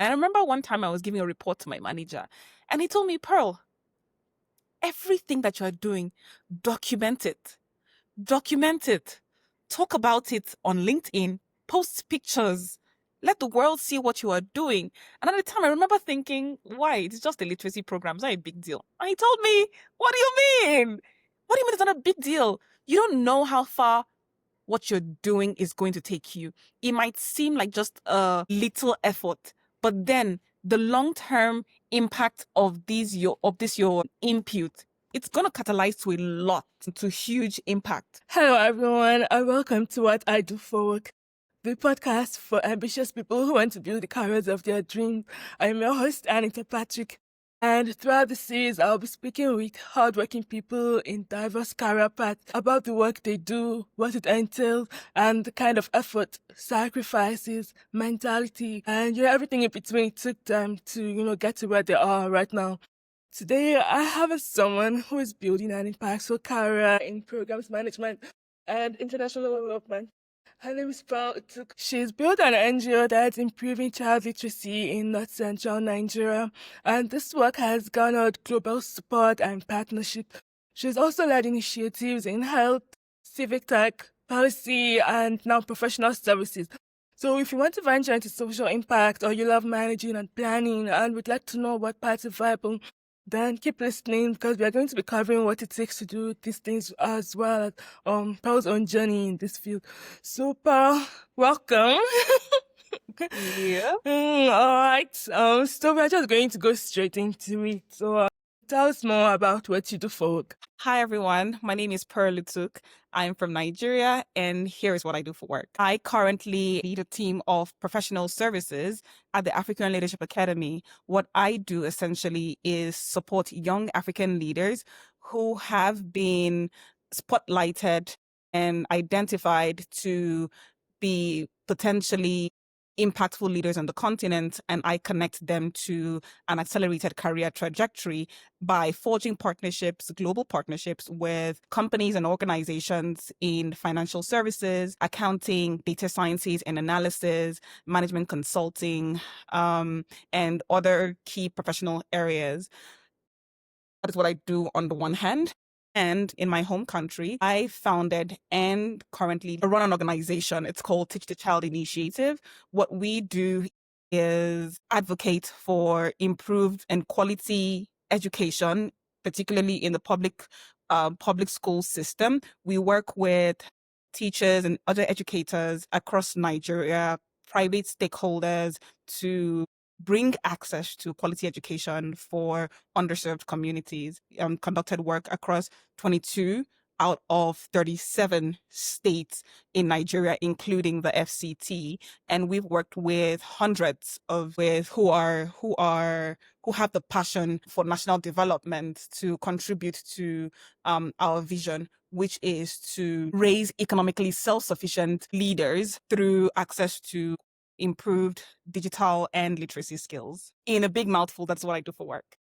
And I remember one time I was giving a report to my manager, and he told me, Pearl, everything that you are doing, document it. Document it. Talk about it on LinkedIn. Post pictures. Let the world see what you are doing. And at the time, I remember thinking, why? It's just a literacy program. It's not a big deal. And he told me, what do you mean? What do you mean it's not a big deal? You don't know how far what you're doing is going to take you. It might seem like just a little effort, but then the long-term impact of your input, it's gonna catalyze to a lot, to huge impact. Hello, everyone, and welcome to What I Do for Work, the podcast for ambitious people who want to build the careers of their dreams. I'm your host, Anita Patrick, and throughout the series, I'll be speaking with hardworking people in diverse career paths about the work they do, what it entails, and the kind of effort, sacrifices, mentality, and everything in between it took them to get to where they are right now. Today, I have someone who is building an impactful career in programs management and international development. Her name is Pearl Utuk. She's built an NGO that's improving child literacy in North Central Nigeria, and this work has garnered global support and partnership. She's also led initiatives in health, civic tech, policy, and now professional services. So if you want to venture into social impact or you love managing and planning and would like to know what parts are viable, then keep listening because we are going to be covering what it takes to do these things as well as Pearl's own journey in this field. So Pearl, welcome. Yeah. All right. So we're just going to go straight into it. So tell us more about what you do for work. Hi, everyone. My name is Pearl Utuk. I'm from Nigeria, and here is what I do for work. I currently lead a team of professional services at the African Leadership Academy. What I do essentially is support young African leaders who have been spotlighted and identified to be potentially impactful leaders on the continent, and I connect them to an accelerated career trajectory by forging partnerships, global partnerships with companies and organizations in financial services, accounting, data sciences and analysis, management consulting, and other key professional areas. That is what I do on the one hand. And in my home country, I founded and currently run an organization. It's called Teach the Child Initiative. What we do is advocate for improved and quality education, particularly in the public school system. We work with teachers and other educators across Nigeria, private stakeholders to bring access to quality education for underserved communities. Conducted work across 22 out of 37 states in Nigeria, including the FCT, and we've worked with hundreds of who have the passion for national development to contribute to our vision, which is to raise economically self-sufficient leaders through access to improved digital and literacy skills. In a big mouthful, that's what I do for work.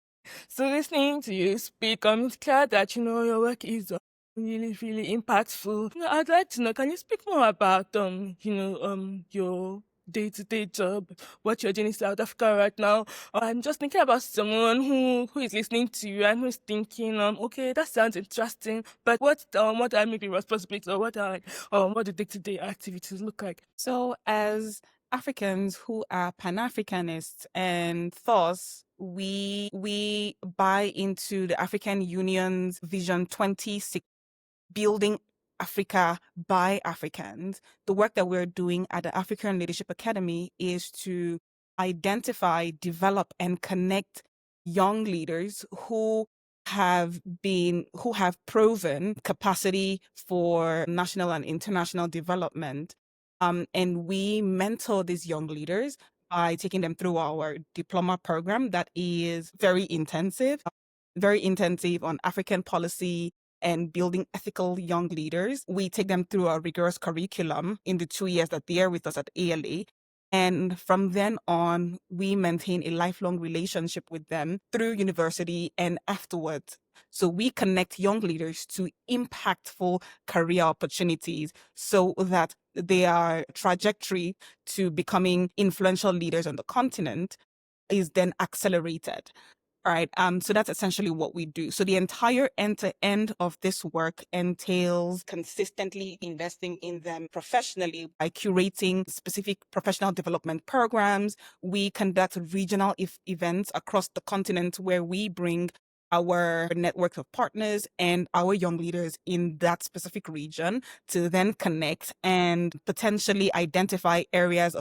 So listening to you speak, it's clear that your work is really, really impactful. I'd like to know, can you speak more about your day-to-day job, what you're doing in South Africa right now? I'm just thinking about someone who is listening to you and who's thinking, okay, that sounds interesting, but what are maybe responsibilities or what do day-to-day activities look like? So as Africans who are Pan-Africanists and thus we buy into the African Union's Vision 2060, building Africa by Africans. The work that we're doing at the African Leadership Academy is to identify, develop, and connect young leaders who have proven capacity for national and international development. And we mentor these young leaders by taking them through our diploma program that is very intensive on African policy and building ethical young leaders. We take them through a rigorous curriculum in the 2 years that they are with us at ALA. And from then on, we maintain a lifelong relationship with them through university and afterwards. So we connect young leaders to impactful career opportunities so that their trajectory to becoming influential leaders on the continent is then accelerated. All right. So that's essentially what we do. So the entire end-to-end of this work entails consistently investing in them professionally by curating specific professional development programs. We conduct regional events across the continent where we bring our network of partners and our young leaders in that specific region to then connect and potentially identify areas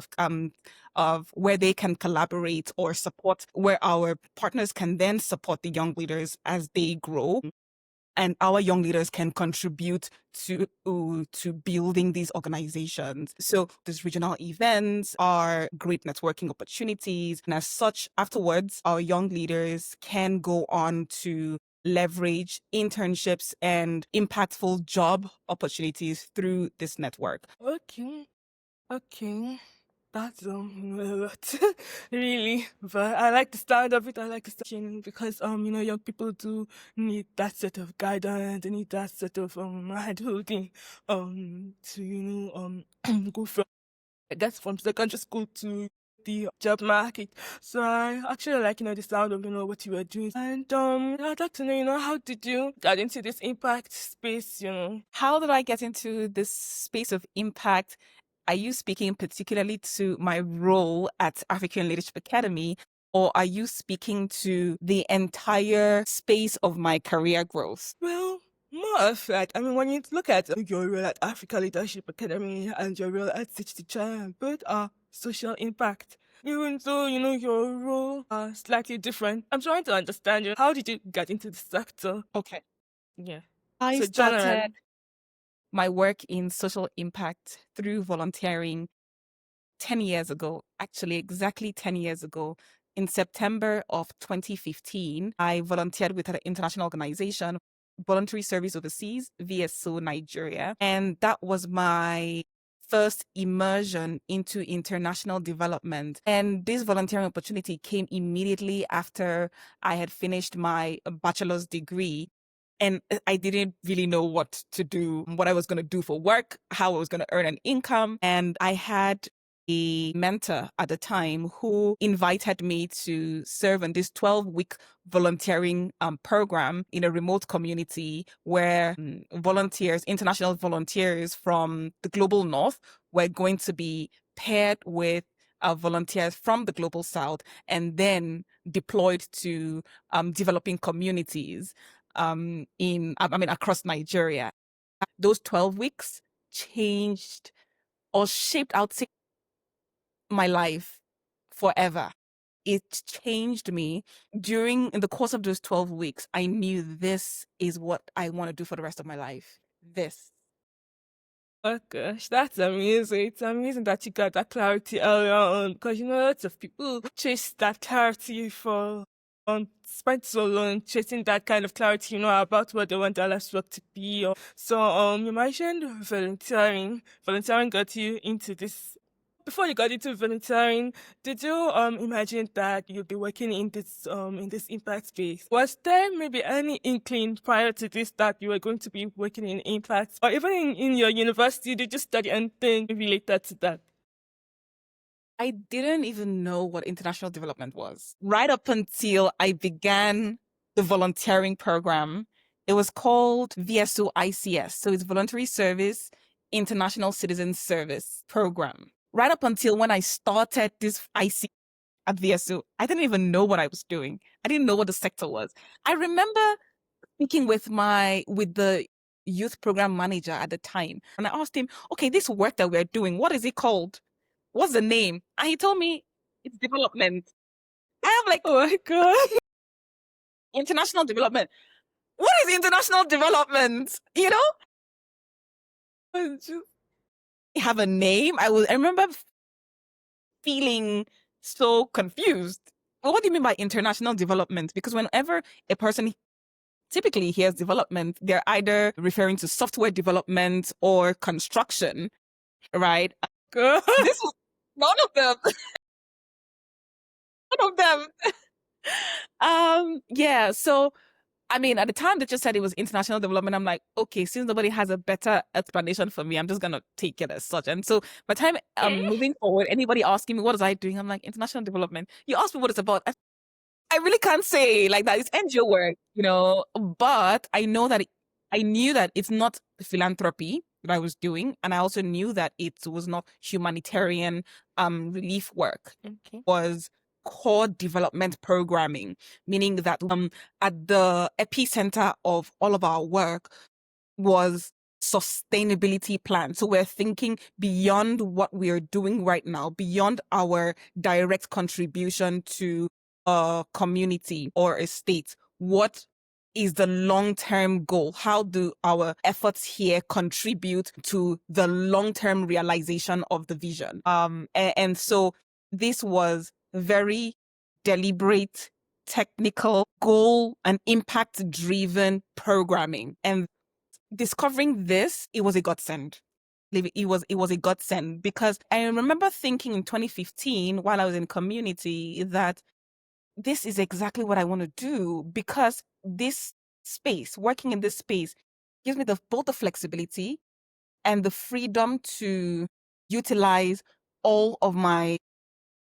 of where they can collaborate or support, where our partners can then support the young leaders as they grow. And our young leaders can contribute to building these organizations. So these regional events are great networking opportunities. And as such, afterwards, our young leaders can go on to leverage internships and impactful job opportunities through this network. Okay. That's a lot, really. But I like the sound of it. I like the sound because young people do need that sort of guidance. They need that sort of hand holding to go from, I guess, from secondary school to the job market. So I actually like the sound of what you were doing. And I'd like to know how did you get into this impact space? How did I get into this space of impact? Are you speaking particularly to my role at African Leadership Academy, or are you speaking to the entire space of my career growth? Well, more of like, when you look at your role at Africa Leadership Academy and your role at Teach Teacher, both are social impact. Even though, your role are slightly different. I'm trying to understand you. How did you get into the sector? Okay. Yeah. I So general. started my work in social impact through volunteering 10 years ago, actually exactly 10 years ago. In September of 2015, I volunteered with an international organization, Voluntary Service Overseas, VSO Nigeria. And that was my first immersion into international development. And this volunteering opportunity came immediately after I had finished my bachelor's degree. And I didn't really know what to do, what I was going to do for work, how I was going to earn an income. And I had a mentor at the time who invited me to serve in this 12-week volunteering program in a remote community where volunteers, international volunteers from the global north, were going to be paired with volunteers from the global south and then deployed to developing communities across Nigeria. Those 12 weeks changed or shaped out my life forever. It changed me. In the course of those 12 weeks, I knew this is what I want to do for the rest of my life. This. Oh gosh, that's amazing. It's amazing that you got that clarity earlier on because lots of people chase that clarity for spent so long chasing that kind of clarity, about what they want their life's work to be. So you mentioned volunteering. Volunteering got you into this. Before you got into volunteering, did you imagine that you'd be working in this impact space? Was there maybe any inkling prior to this that you were going to be working in impact, or even in your university? Did you study anything related to that? I didn't even know what international development was. Right up until I began the volunteering program, it was called VSO ICS. So it's Voluntary Service International Citizen Service Program. Right up until when I started this IC at VSO, I didn't even know what I was doing. I didn't know what the sector was. I remember speaking with the youth program manager at the time, and I asked him, okay, this work that we're doing, what is it called? What's the name? And he told me it's development. I am like, Oh my god. international development. What is international development? It's just- Have a name. I remember feeling so confused. Well, what do you mean by international development? Because whenever a person typically hears development, they're either referring to software development or construction, right? God. This was none of them. None of them. Yeah. So I mean, at the time they just said it was international development. I'm like, okay, since nobody has a better explanation for me, I'm just gonna take it as such. And so by the time moving forward, anybody asking me what was I doing, I'm like, international development. You ask me what it's about. I really can't say like that. It's NGO work, but I knew that it's not philanthropy that I was doing, and I also knew that it was not humanitarian relief work. Okay. It was core development programming, meaning that at the epicenter of all of our work was sustainability plan. So we're thinking beyond what we're doing right now, beyond our direct contribution to a community or a state. What is the long-term goal? How do our efforts here contribute to the long-term realization of the vision? And so this was very deliberate, technical, goal and impact driven programming. And discovering this, it was a godsend. It was a godsend because I remember thinking in 2015 while I was in community that this is exactly what I want to do because this space, working in this space, gives me both the flexibility and the freedom to utilize all of my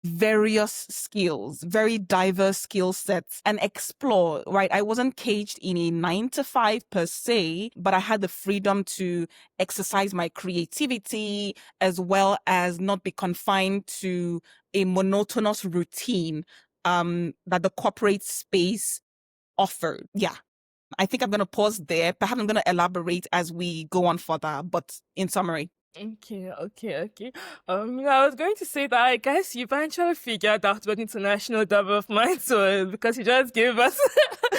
various skills, very diverse skill sets and explore, right? I wasn't caged in a 9 to 5 per se, but I had the freedom to exercise my creativity as well as not be confined to a monotonous routine that the corporate space offered. Yeah. I think I'm going to pause there. Perhaps I'm going to elaborate as we go on further, but in summary. Okay. I was going to say that I guess you eventually figured out what international development was because you just gave us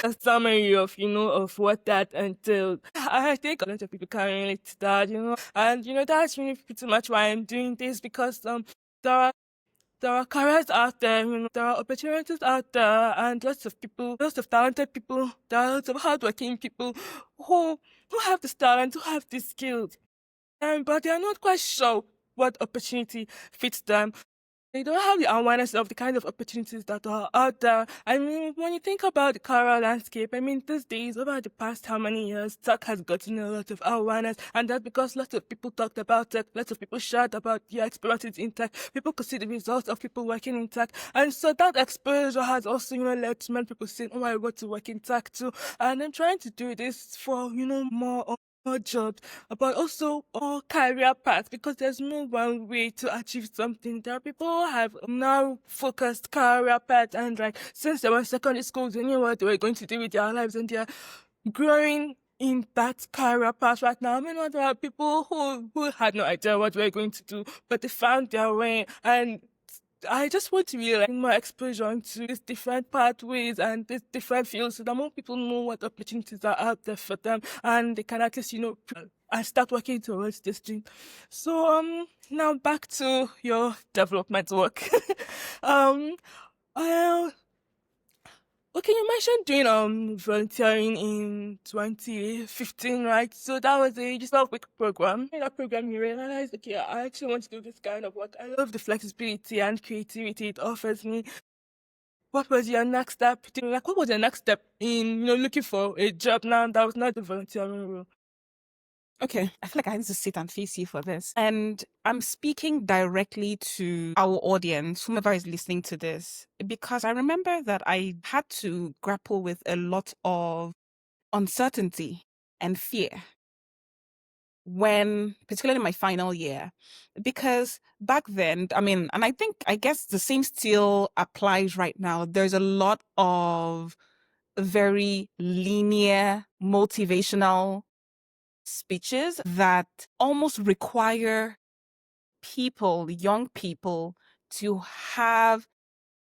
a summary of, of what that entailed. I think a lot of people can relate to that, and that's really pretty much why I'm doing this because there are there are careers out there, there are opportunities out there, and lots of people, lots of talented people, there are lots of hardworking people who have this talent, who have these skills, but they are not quite sure what opportunity fits them. They don't have the awareness of the kind of opportunities that are out there. I mean, when you think about the career landscape, I mean, these days, over the past how many years, tech has gotten a lot of awareness, and that's because lots of people talked about tech, lots of people shared about their experiences in tech. People could see the results of people working in tech, and so that exposure has also, led to many people saying, "Oh, I want to work in tech too," and I'm trying to do this for, more jobs, but also all career paths because there's no one way to achieve something. There are people who have now focused career paths and like since they were in secondary school, they knew what they were going to do with their lives and they're growing in that career path right now. I mean, there are people who had no idea what they were going to do, but they found their way and I just want to really like more exposure into these different pathways and these different fields so that more people know what opportunities are out there for them and they can at least, and start working towards this dream. So now back to your development work. um I Okay, you mentioned doing volunteering in 2015, right? So that was a just a quick program. In that program, you realized, okay, I actually want to do this kind of work. I love the flexibility and creativity it offers me. What was your next step? Like, what was your next step in, looking for a job now that was not the volunteering role? Okay, I feel like I need to sit and face you for this. And I'm speaking directly to our audience, whomever is listening to this, because I remember that I had to grapple with a lot of uncertainty and fear when, particularly in my final year, because back then, I mean, and I guess the same still applies right now. There's a lot of very linear, motivational speeches that almost require people, young people, to have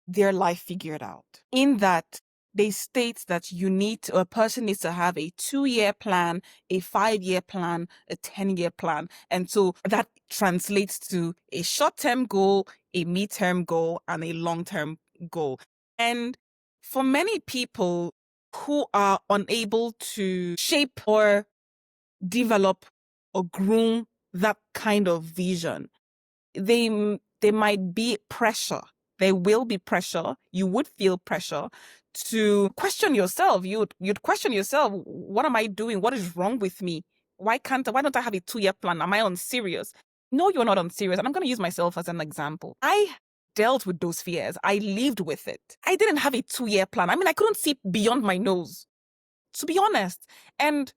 their life figured out. In that, they state that a person needs to have a 2-year plan, a 5-year plan, a 10-year plan. And so that translates to a short-term goal, a mid-term goal, and a long-term goal. And for many people who are unable to shape or develop or groom that kind of vision, they might be pressure There will be pressure. You would feel pressure to question yourself. You'd question yourself, what am I doing? What is wrong with me? Why don't I have a 2-year plan? Am I unserious? No, you're not unserious. And I'm going to use myself as an example. I dealt with those fears. I lived with it. I didn't have a 2-year plan. I mean, I couldn't see beyond my nose, to be honest. And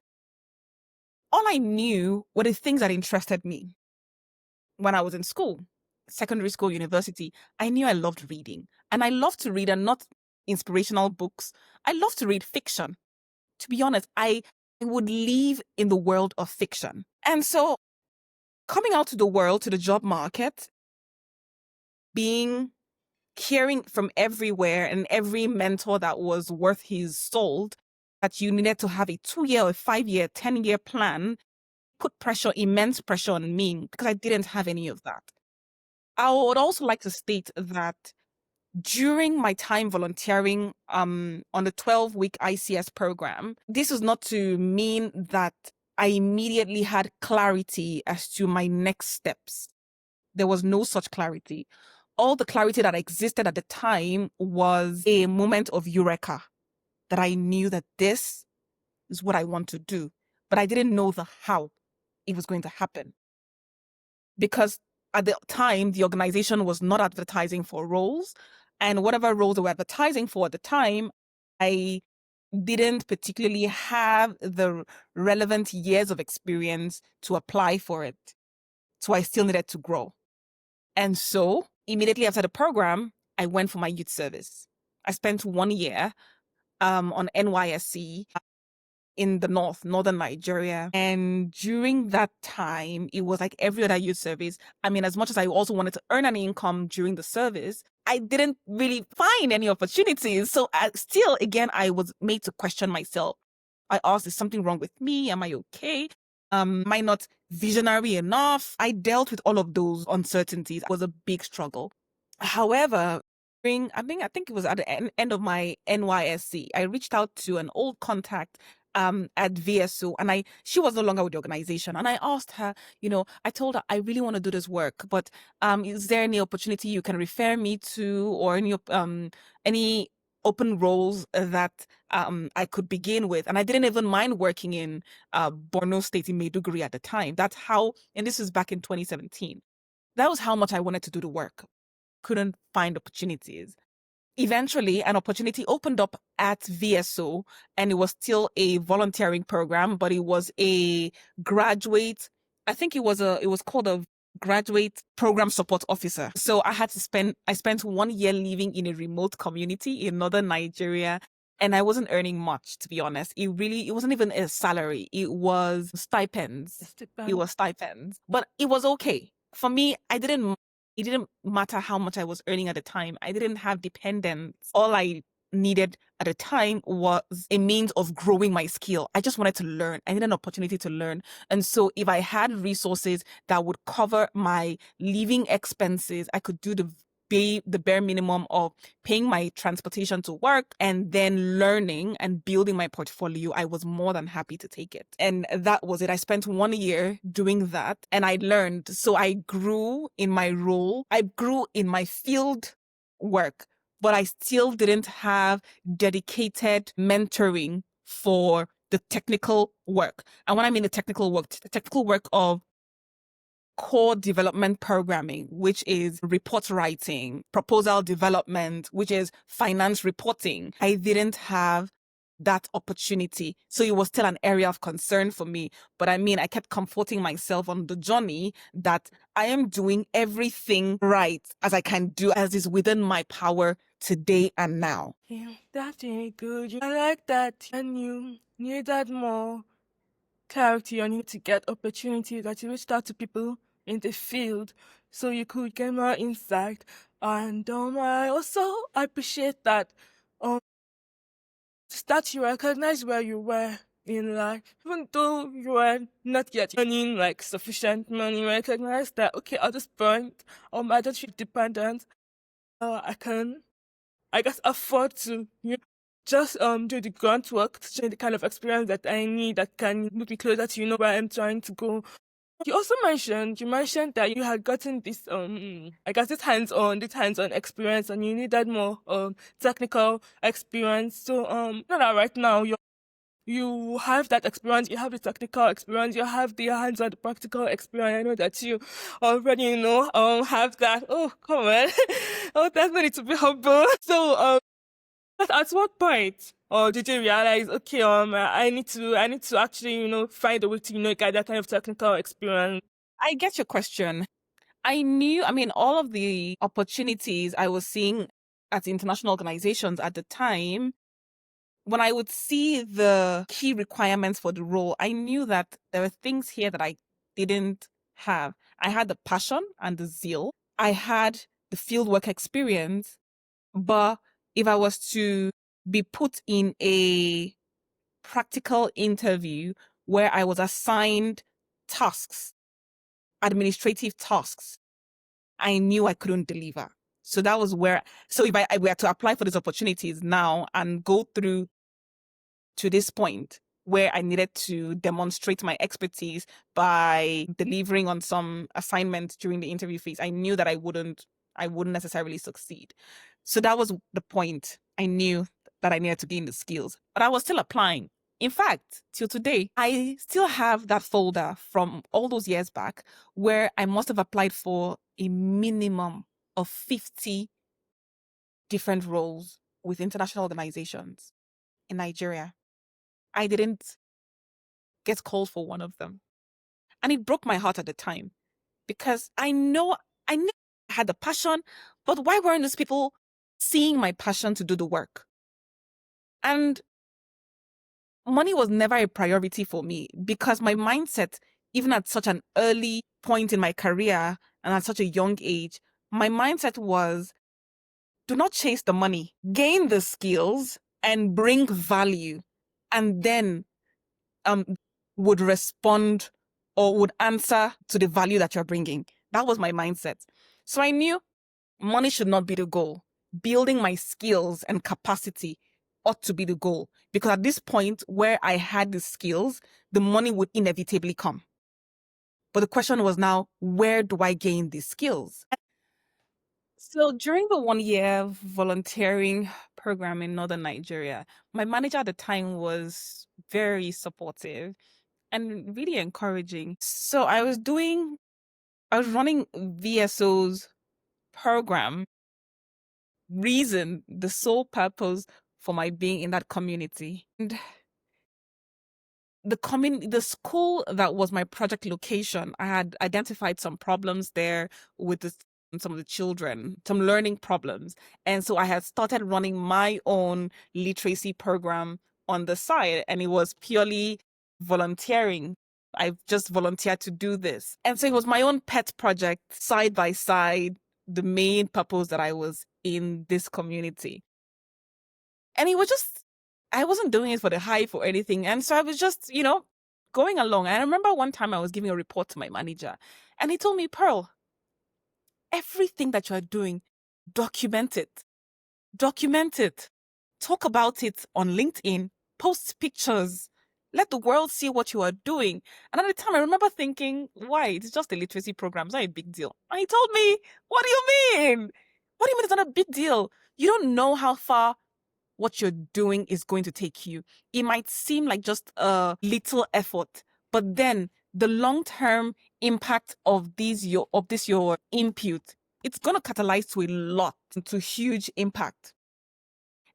all I knew were the things that interested me. When I was in school, secondary school, university, I knew I loved reading. And I love to read, and not inspirational books. I love to read fiction. To be honest, I would live in the world of fiction. And so coming out to the world, to the job market, hearing from everywhere and every mentor that was worth his salt that you needed to have a 2-year or 5-year, 10-year plan, put pressure, immense pressure on me, because I didn't have any of that. I would also like to state that during my time volunteering on the 12-week ICS program, this is not to mean that I immediately had clarity as to my next steps. There was no such clarity. All the clarity that existed at the time was a moment of eureka, that I knew that this is what I want to do, but I didn't know the how it was going to happen. Because at the time, the organization was not advertising for roles, and whatever roles they were advertising for at the time, I didn't particularly have the relevant years of experience to apply for it. So I still needed to grow. And so immediately after the program, I went for my youth service. I spent 1 year on NYSC in the northern Nigeria. And during that time, it was like every other youth service. I mean, as much as I also wanted to earn an income during the service, I didn't really find any opportunities. So still, again, I was made to question myself. I asked, is something wrong with me? Am I okay? Am I not visionary enough? I dealt with all of those uncertainties. It was a big struggle. However, I think it was at the end of my NYSC, I reached out to an old contact at VSO, and she was no longer with the organization. And I asked her, I told her I really want to do this work, but is there any opportunity you can refer me to, or any open roles that I could begin with? And I didn't even mind working in Borno State in Maiduguri at the time. That's how, and this is back in 2017. That was how much I wanted to do the work. Couldn't find opportunities. Eventually, an opportunity opened up at VSO, and it was still a volunteering program, but it was a graduate. I think it was called a graduate program support officer. So I spent 1 year living in a remote community in northern Nigeria, and I wasn't earning much, to be honest. It wasn't even a salary. It was stipends. It was stipends, but it was okay. For me, it didn't matter how much I was earning at the time. I didn't have dependents. All I needed at the time was a means of growing my skill. I just wanted to learn. I needed an opportunity to learn. And so if I had resources that would cover my living expenses, I could do the bare minimum of paying my transportation to work and then learning and building my portfolio. I was more than happy to take it. And that was it. I spent 1 year doing that, and I learned. So I grew in my role. I grew in my field work, but I still didn't have dedicated mentoring for the technical work. And when I mean the technical work of core development programming, which is report writing, proposal development, which is finance reporting, I didn't have that opportunity. So it was still an area of concern for me. But I mean, I kept comforting myself on the journey that I am doing everything right as I can do, as is within my power today and now. Yeah, that's really good. I like that. And you needed more clarity on you to get opportunities, that you reached out to people in the field so you could get more insight. And I also appreciate that that you recognize where you were in life, even though you were not yet earning like sufficient money. Recognize that, okay, at this point, I don't feel dependent. I guess afford to just do the grunt work to change the kind of experience that I need, that can move me closer to where I'm trying to go. You mentioned that you had gotten this I guess this hands-on experience, and you needed more technical experience. So now that right now you have that experience, you have the technical experience, you have the hands-on, the practical experience. I know that you already, have that. Oh, come on. Oh, that's no need to be humble. So, but at what point, or did you realize, okay, I need to actually, find a way to, get that kind of technical experience? I get your question. I mean, all of the opportunities I was seeing at international organizations at the time, when I would see the key requirements for the role, I knew that there were things here that I didn't have. I had the passion and the zeal. I had the fieldwork experience, but if I was to be put in a practical interview where I was assigned tasks, administrative tasks, I knew I couldn't deliver. So that was where, so if I were to apply for these opportunities now and go through to this point where I needed to demonstrate my expertise by delivering on some assignments during the interview phase, I knew that I wouldn't necessarily succeed. So that was the point. I knew that I needed to gain the skills, but I was still applying. In fact, till today, I still have that folder from all those years back where I must have applied for a minimum of 50 different roles with international organizations in Nigeria. I didn't get called for one of them. And it broke my heart at the time because I knew I had the passion, but why weren't those people seeing my passion to do the work? And money was never a priority for me because my mindset, even at such an early point in my career and at such a young age, my mindset was do not chase the money, gain the skills and bring value. And then um would respond or would answer to the value that you're bringing. That was my mindset. So I knew money should not be the goal. Building my skills and capacity ought to be the goal because at this point where I had the skills, the money would inevitably come. But the question was now, where do I gain these skills? So during the 1 year volunteering program in northern Nigeria, my manager at the time was very supportive and really encouraging. So I was running VSO's program, reason, the sole purpose for my being in that community. And the school that was my project location, I had identified some problems there with some of the children, some learning problems. And so I had started running my own literacy program on the side, and it was purely volunteering. I just volunteered to do this. And so it was my own pet project, side by side, the main purpose that I was in this community. And it was just, I wasn't doing it for the hype or anything. And so I was just, going along. I remember one time I was giving a report to my manager, and he told me, Pearl, everything that you're doing, document it. Document it. Talk about it on LinkedIn. Post pictures. Let the world see what you are doing. And at the time, I remember thinking, why? It's just a literacy program. It's not a big deal. And he told me, what do you mean? What do you mean it's not a big deal? You don't know how far what you're doing is going to take you. It might seem like just a little effort, but then the long-term impact of your input, it's gonna catalyze to a lot, to huge impact.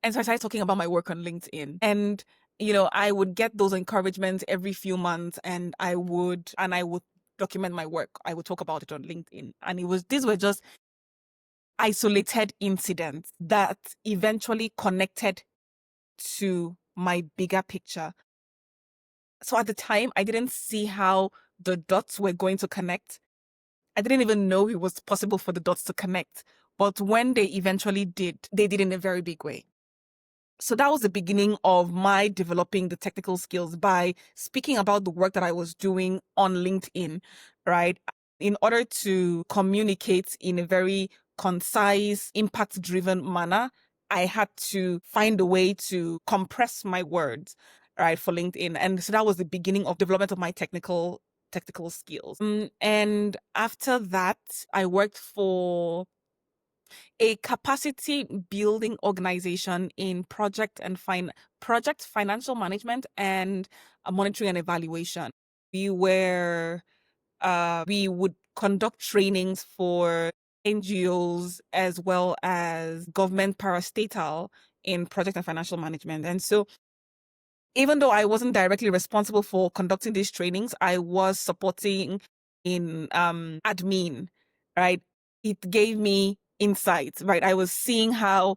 And so I started talking about my work on LinkedIn. And I would get those encouragements every few months and I would document my work. I would talk about it on LinkedIn. And these were just isolated incidents that eventually connected to my bigger picture. So at the time, I didn't see how the dots were going to connect. I didn't even know it was possible for the dots to connect. But when they eventually did, they did in a very big way. So that was the beginning of my developing the technical skills by speaking about the work that I was doing on LinkedIn, right? In order to communicate in a very concise, impact driven manner, I had to find a way to compress my words, right, for LinkedIn. And so that was the beginning of development of my technical technical skills. And after that, I worked for a capacity building organization in project financial management and monitoring and evaluation. We would conduct trainings for NGOs as well as government parastatal in project and financial management. And so even though I wasn't directly responsible for conducting these trainings, I was supporting in admin, right? It gave me insights, right? I was seeing how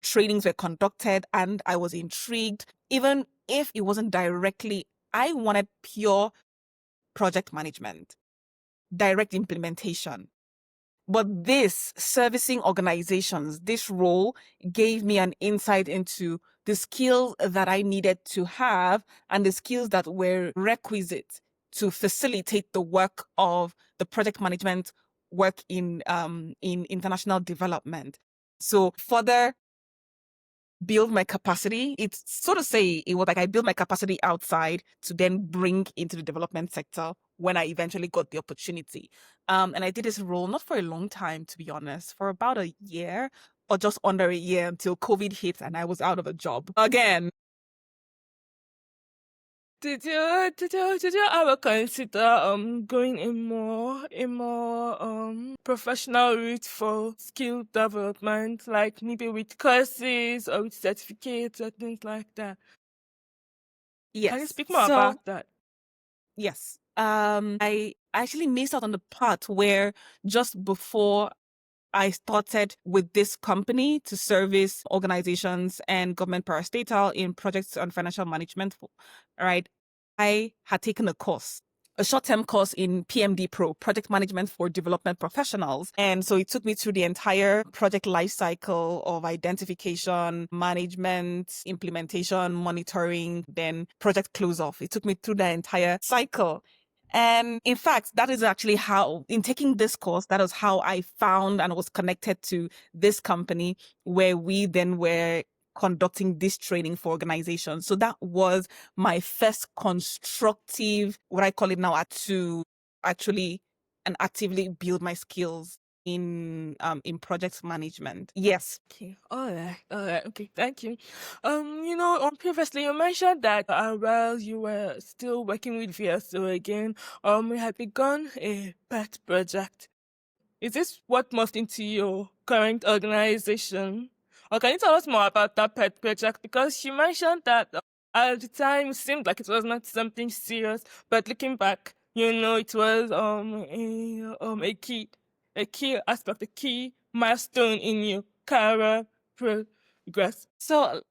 trainings were conducted and I was intrigued. Even if it wasn't directly, I wanted pure project management, direct implementation. But this servicing organizations, this role gave me an insight into the skills that I needed to have and the skills that were requisite to facilitate the work of the project management work in international development. So further build my capacity. It's so to say, it was like I built my capacity outside to then bring into the development sector when I eventually got the opportunity. And I did this role not for a long time, to be honest, for about a year or just under a year until COVID hit and I was out of a job again. Did you ever consider going a more professional route for skill development, like maybe with courses or with certificates or things like that? Can you Yes. speak more So about that? yes. I actually missed out on the part where just before I started with this company to service organizations and government parastatal in projects on financial management, right? I had taken a course, a short-term course in PMD Pro, Project Management for Development Professionals. And so it took me through the entire project life cycle of identification, management, implementation, monitoring, then project close off. It took me through the entire cycle. And in fact, that is actually how, in taking this course, that was how I found and was connected to this company where we then were conducting this training for organizations. So that was my first constructive, what I call it now, to actually and actively build my skills in project management. Yes. Okay, all right, okay, thank you. Previously you mentioned that while you were still working with VSO again, you had begun a pet project. Is this what moved into your current organization? Or can you tell us more about that pet project? Because you mentioned that at the time it seemed like it was not something serious, but looking back, it was a key aspect, a key milestone in your career progress. So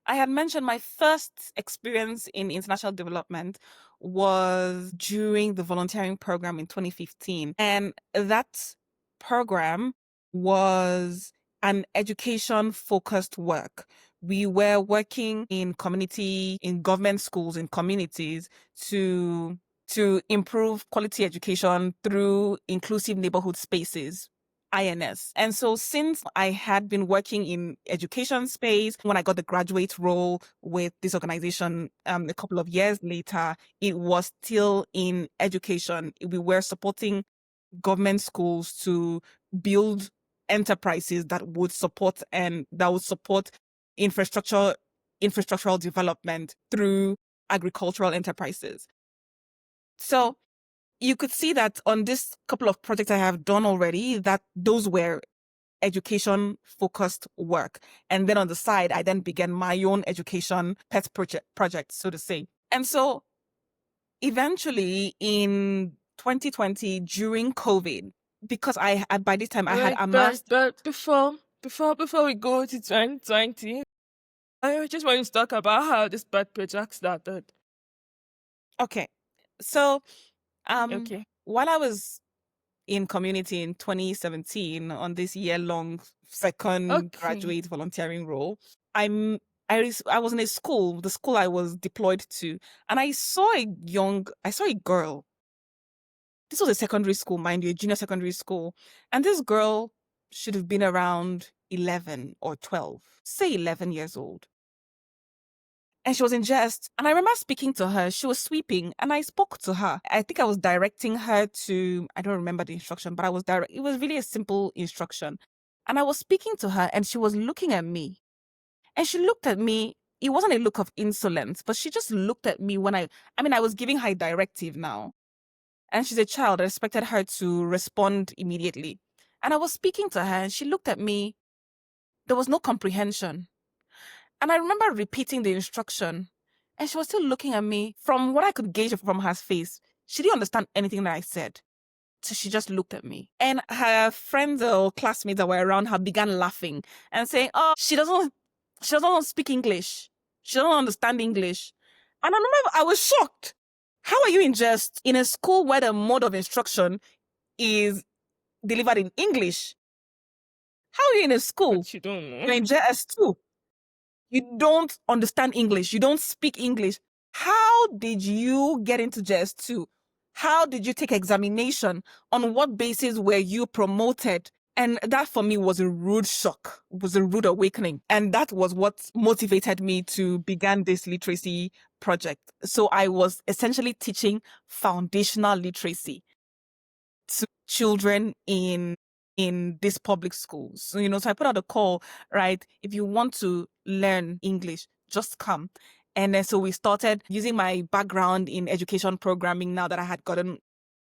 I had mentioned my first experience in international development was during the volunteering program in 2015. And that program was an education focused work. We were working in government schools, in communities to improve quality education through inclusive neighborhood spaces. INS. And so since I had been working in education space, when I got the graduate role with this organization a couple of years later, it was still in education. We were supporting government schools to build enterprises that would support infrastructural development through agricultural enterprises. So you could see that on this couple of projects I have done already, that those were education focused work. And then on the side, I then began my own education project, so to say. And so eventually in 2020, during COVID, because by this time I had Right, amassed. but before we go to 2020, I just want to talk about how this pet project started. Okay. So Okay. while I was in community in 2017 on this year-long second Okay. graduate volunteering role, I'm I was in a school, the school I was deployed to, and I saw a girl. This was a secondary school, mind you, a junior secondary school, and this girl should have been around 11 or 12, say 11 years old. and she was in jest. And I remember speaking to her. She was sweeping, and I spoke to her. I think I was directing her to, I don't remember the instruction, but it was really a simple instruction. And I was speaking to her, and she was looking at me. And she looked at me. It wasn't a look of insolence, but she just looked at me when I was giving her a directive now. And she's a child. I expected her to respond immediately. And I was speaking to her, and she looked at me. There was no comprehension. And I remember repeating the instruction, and she was still looking at me. From what I could gauge from her face, she didn't understand anything that I said. So she just looked at me. And her friends or classmates that were around her began laughing and saying, "Oh, she doesn't speak English. She doesn't understand English." And I remember I was shocked. How are you in jest in a school where the mode of instruction is delivered in English? How are you in a school? But you don't know. You're in JS too. You don't understand English. You don't speak English. How did you get into JS2? How did you take examination? On what basis were you promoted? And that for me was a rude shock, was a rude awakening. And that was what motivated me to begin this literacy project. So I was essentially teaching foundational literacy to children in these public schools. So I put out a call, right? If you want to learn English, just come. And then so we started using my background in education programming now that I had gotten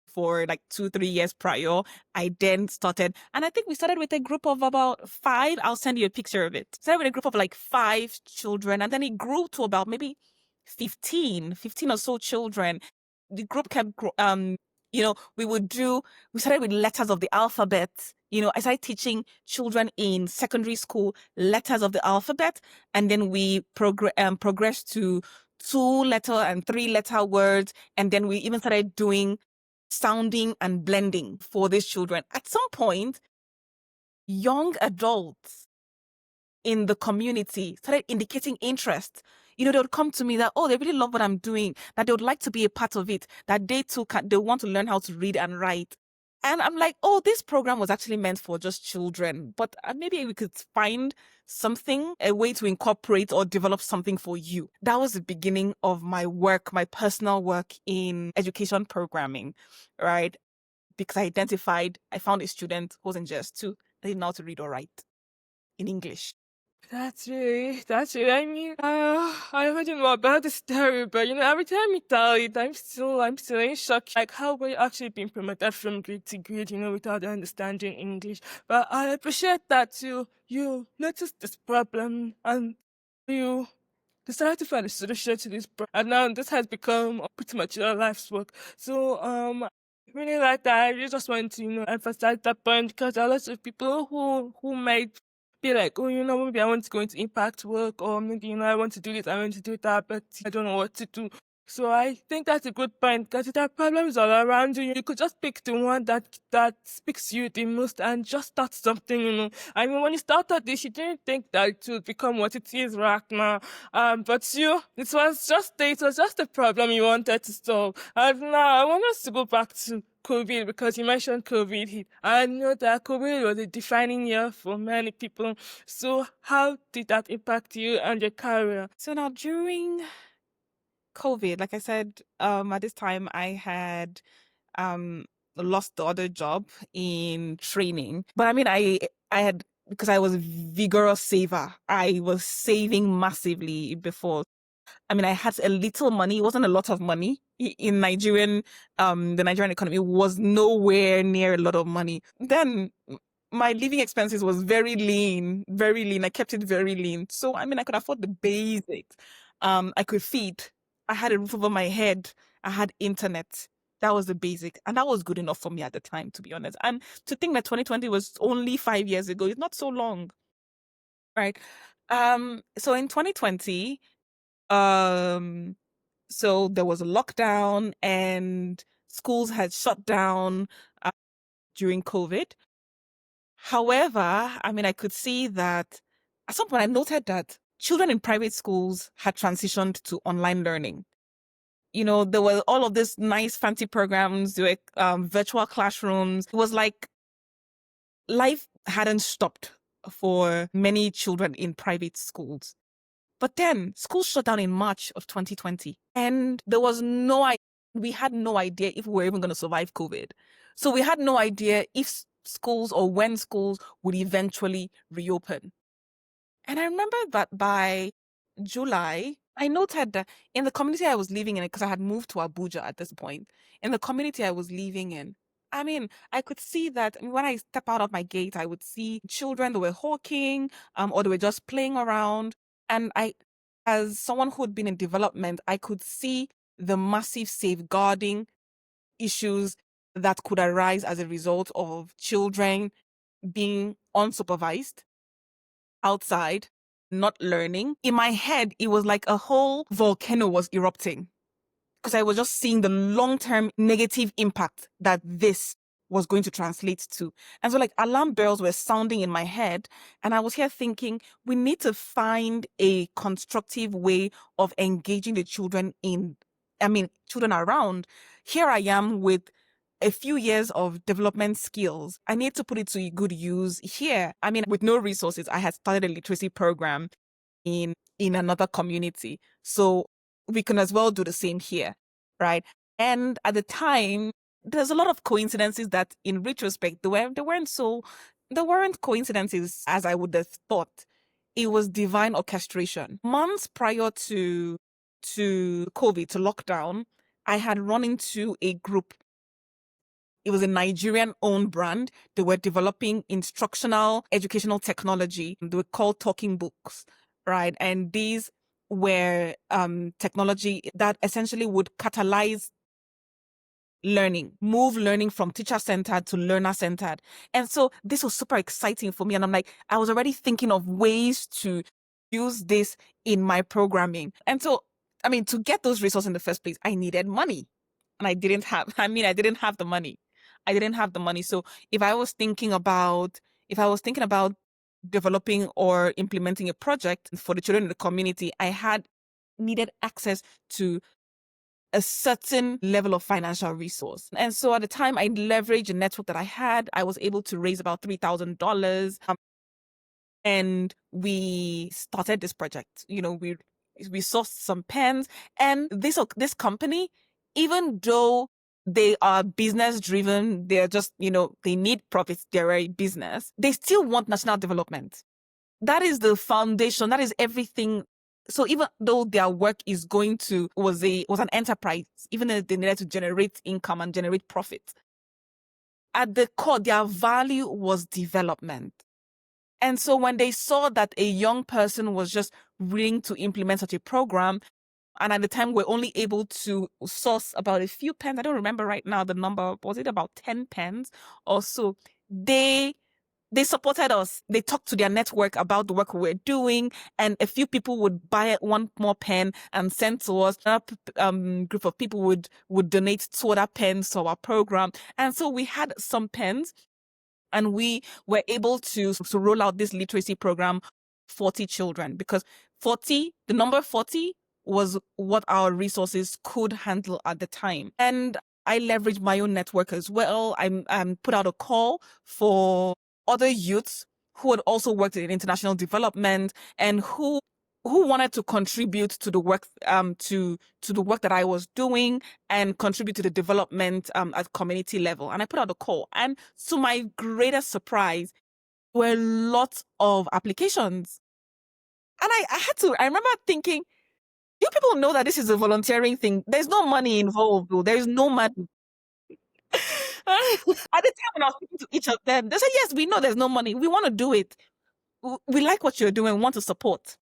for like 2-3 years prior. I then started, and I think we started with a group of about 5. I'll send you a picture of it. Started with a group of like 5 children, and then it grew to about maybe 15 or so children. The group kept we started with letters of the alphabet. I started teaching children in secondary school letters of the alphabet, and then we progressed to 2-letter and 3-letter words, and then we even started doing sounding and blending for these children. At some point, young adults in the community started indicating interest. They would come to me that, oh, they really love what I'm doing, that they would like to be a part of it, that they too they want to learn how to read and write. And I'm like, oh, this program was actually meant for just children, but maybe we could find something, a way to incorporate or develop something for you. That was the beginning of my work, my personal work in education programming, right? Because I found a student who was in JS2, they didn't know how to read or write in English. I mean, I already know about the story, but every time you tell it, I'm still in shock. Like, how were you actually being promoted from grade to grade, without understanding English? But I appreciate that you noticed this problem and you decided to find a solution to this problem. And now this has become pretty much your life's work. So, really like that. I really just want to, emphasize that point because there are lots of people who might be like, oh, maybe I want to go into impact work, or maybe, I want to do this, I want to do that, but I don't know what to do. So I think that's a good point because there are problems all around you. You could just pick the one that speaks to you the most and just start something. I mean, when you started this, you didn't think that it would become what it is right now. But it was just a problem you wanted to solve. And now I want us to go back to COVID because you mentioned COVID hit. I know that COVID was a defining year for many people. So how did that impact you and your career? So now during COVID, like I said, at this time I had lost the other job in training. But I mean I had, because I was a vigorous saver. I was saving massively before. I mean, I had a little money. It wasn't a lot of money in the Nigerian economy was nowhere near a lot of money. Then my living expenses was very lean, very lean. I kept it very lean. So, I mean, I could afford the basics. I could feed. I had a roof over my head. I had internet. That was the basic. And that was good enough for me at the time, to be honest. And to think that 2020 was only 5 years ago, it's not so long, right? So in 2020, um, so there was a lockdown and schools had shut down during COVID. However, I mean, I could see that at some point I noted that children in private schools had transitioned to online learning. There were all of these nice fancy programs, there were virtual classrooms. It was like life hadn't stopped for many children in private schools. But then school shut down in March of 2020, and we had no idea if we were even going to survive COVID. So we had no idea if schools or when schools would eventually reopen. And I remember that by July, I noted that in the community I was living in, because I had moved to Abuja at this point, in the community I was living in, I mean, I could see that when I step out of my gate, I would see children that were hawking, or they were just playing around. And as someone who had been in development, I could see the massive safeguarding issues that could arise as a result of children being unsupervised outside, not learning. In my head, it was like a whole volcano was erupting, because I was just seeing the long-term negative impact that this was going to translate to. And so like alarm bells were sounding in my head, and I was here thinking, we need to find a constructive way of engaging the children around. Here I am with a few years of development skills. I need to put it to good use here. I mean, with no resources, I had started a literacy program in another community. So we can as well do the same here, right? And at the time, there's a lot of coincidences that in retrospect, they weren't coincidences as I would have thought. It was divine orchestration. Months prior to COVID, to lockdown, I had run into a group. It was a Nigerian owned brand. They were developing instructional educational technology. They were called talking books, right? And these were technology that essentially would catalyze learning, move learning from teacher centered to learner centered. And so this was super exciting for me. And I'm like, I was already thinking of ways to use this in my programming. And so, I mean, to get those resources in the first place, I needed money. And I didn't have, I didn't have the money. I didn't have the money. So if I was thinking about developing or implementing a project for the children in the community, I had needed access to a certain level of financial resource. And so at the time, I leveraged a network that I had. I was able to raise about $3,000. And we started this project. We sourced some pens, and this company, even though they are business driven, they're just, they need profits, they're a business, they still want national development. That is the foundation. That is everything. So even though their work was an enterprise, even though they needed to generate income and generate profit, at the core, their value was development. And so when they saw that a young person was just willing to implement such a program, and at the time we're only able to source about a few pens, I don't remember right now the number, was it about 10 pens or so? They supported us. They talked to their network about the work we were doing, and a few people would buy one more pen and send to us. Another group of people would donate 2 other pens to our program. And so we had some pens, and we were able to roll out this literacy program, 40 children, because the number 40 was what our resources could handle at the time. And I leveraged my own network as well. I put out a call for other youths who had also worked in international development and who wanted to contribute to the work to the work that I was doing and contribute to the development at community level. And I put out a call, and to my greatest surprise, were lots of applications. And I remember thinking, you people know that this is a volunteering thing. There's no money involved, though. There's no money. At the time when I was speaking to each of them, they said, yes, we know there's no money. We want to do it. We like what you're doing. We want to support.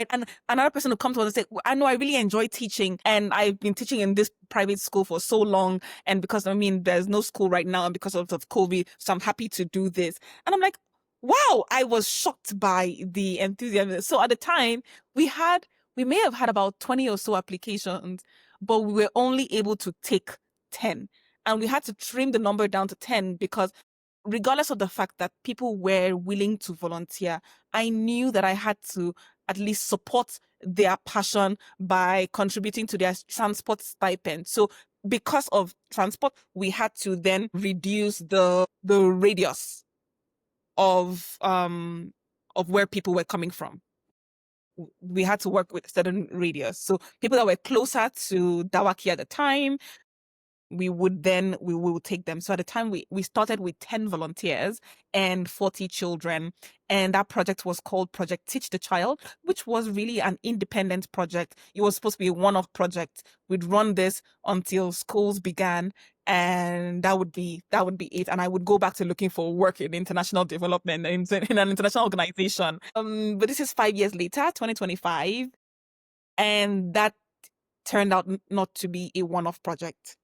And another person who comes to us and say, I know I really enjoy teaching, and I've been teaching in this private school for so long. And because, there's no school right now, and because of COVID, so I'm happy to do this. And I'm like, wow, I was shocked by the enthusiasm. So at the time, we may have had about 20 or so applications, but we were only able to take 10. And we had to trim the number down to 10 because regardless of the fact that people were willing to volunteer, I knew that I had to at least support their passion by contributing to their transport stipend. So because of transport, we had to then reduce the radius of where people were coming from. we had to work with certain radius. So people that were closer to Dawaki at the time, we would take them. So at the time we started with 10 volunteers and 40 children. And that project was called Project Teach the Child, which was really an independent project. It was supposed to be a one-off project. We'd run this until schools began, and that would be it. And I would go back to looking for work in international development in an international organization. But this is 5 years later, 2025, and that turned out not to be a one-off project.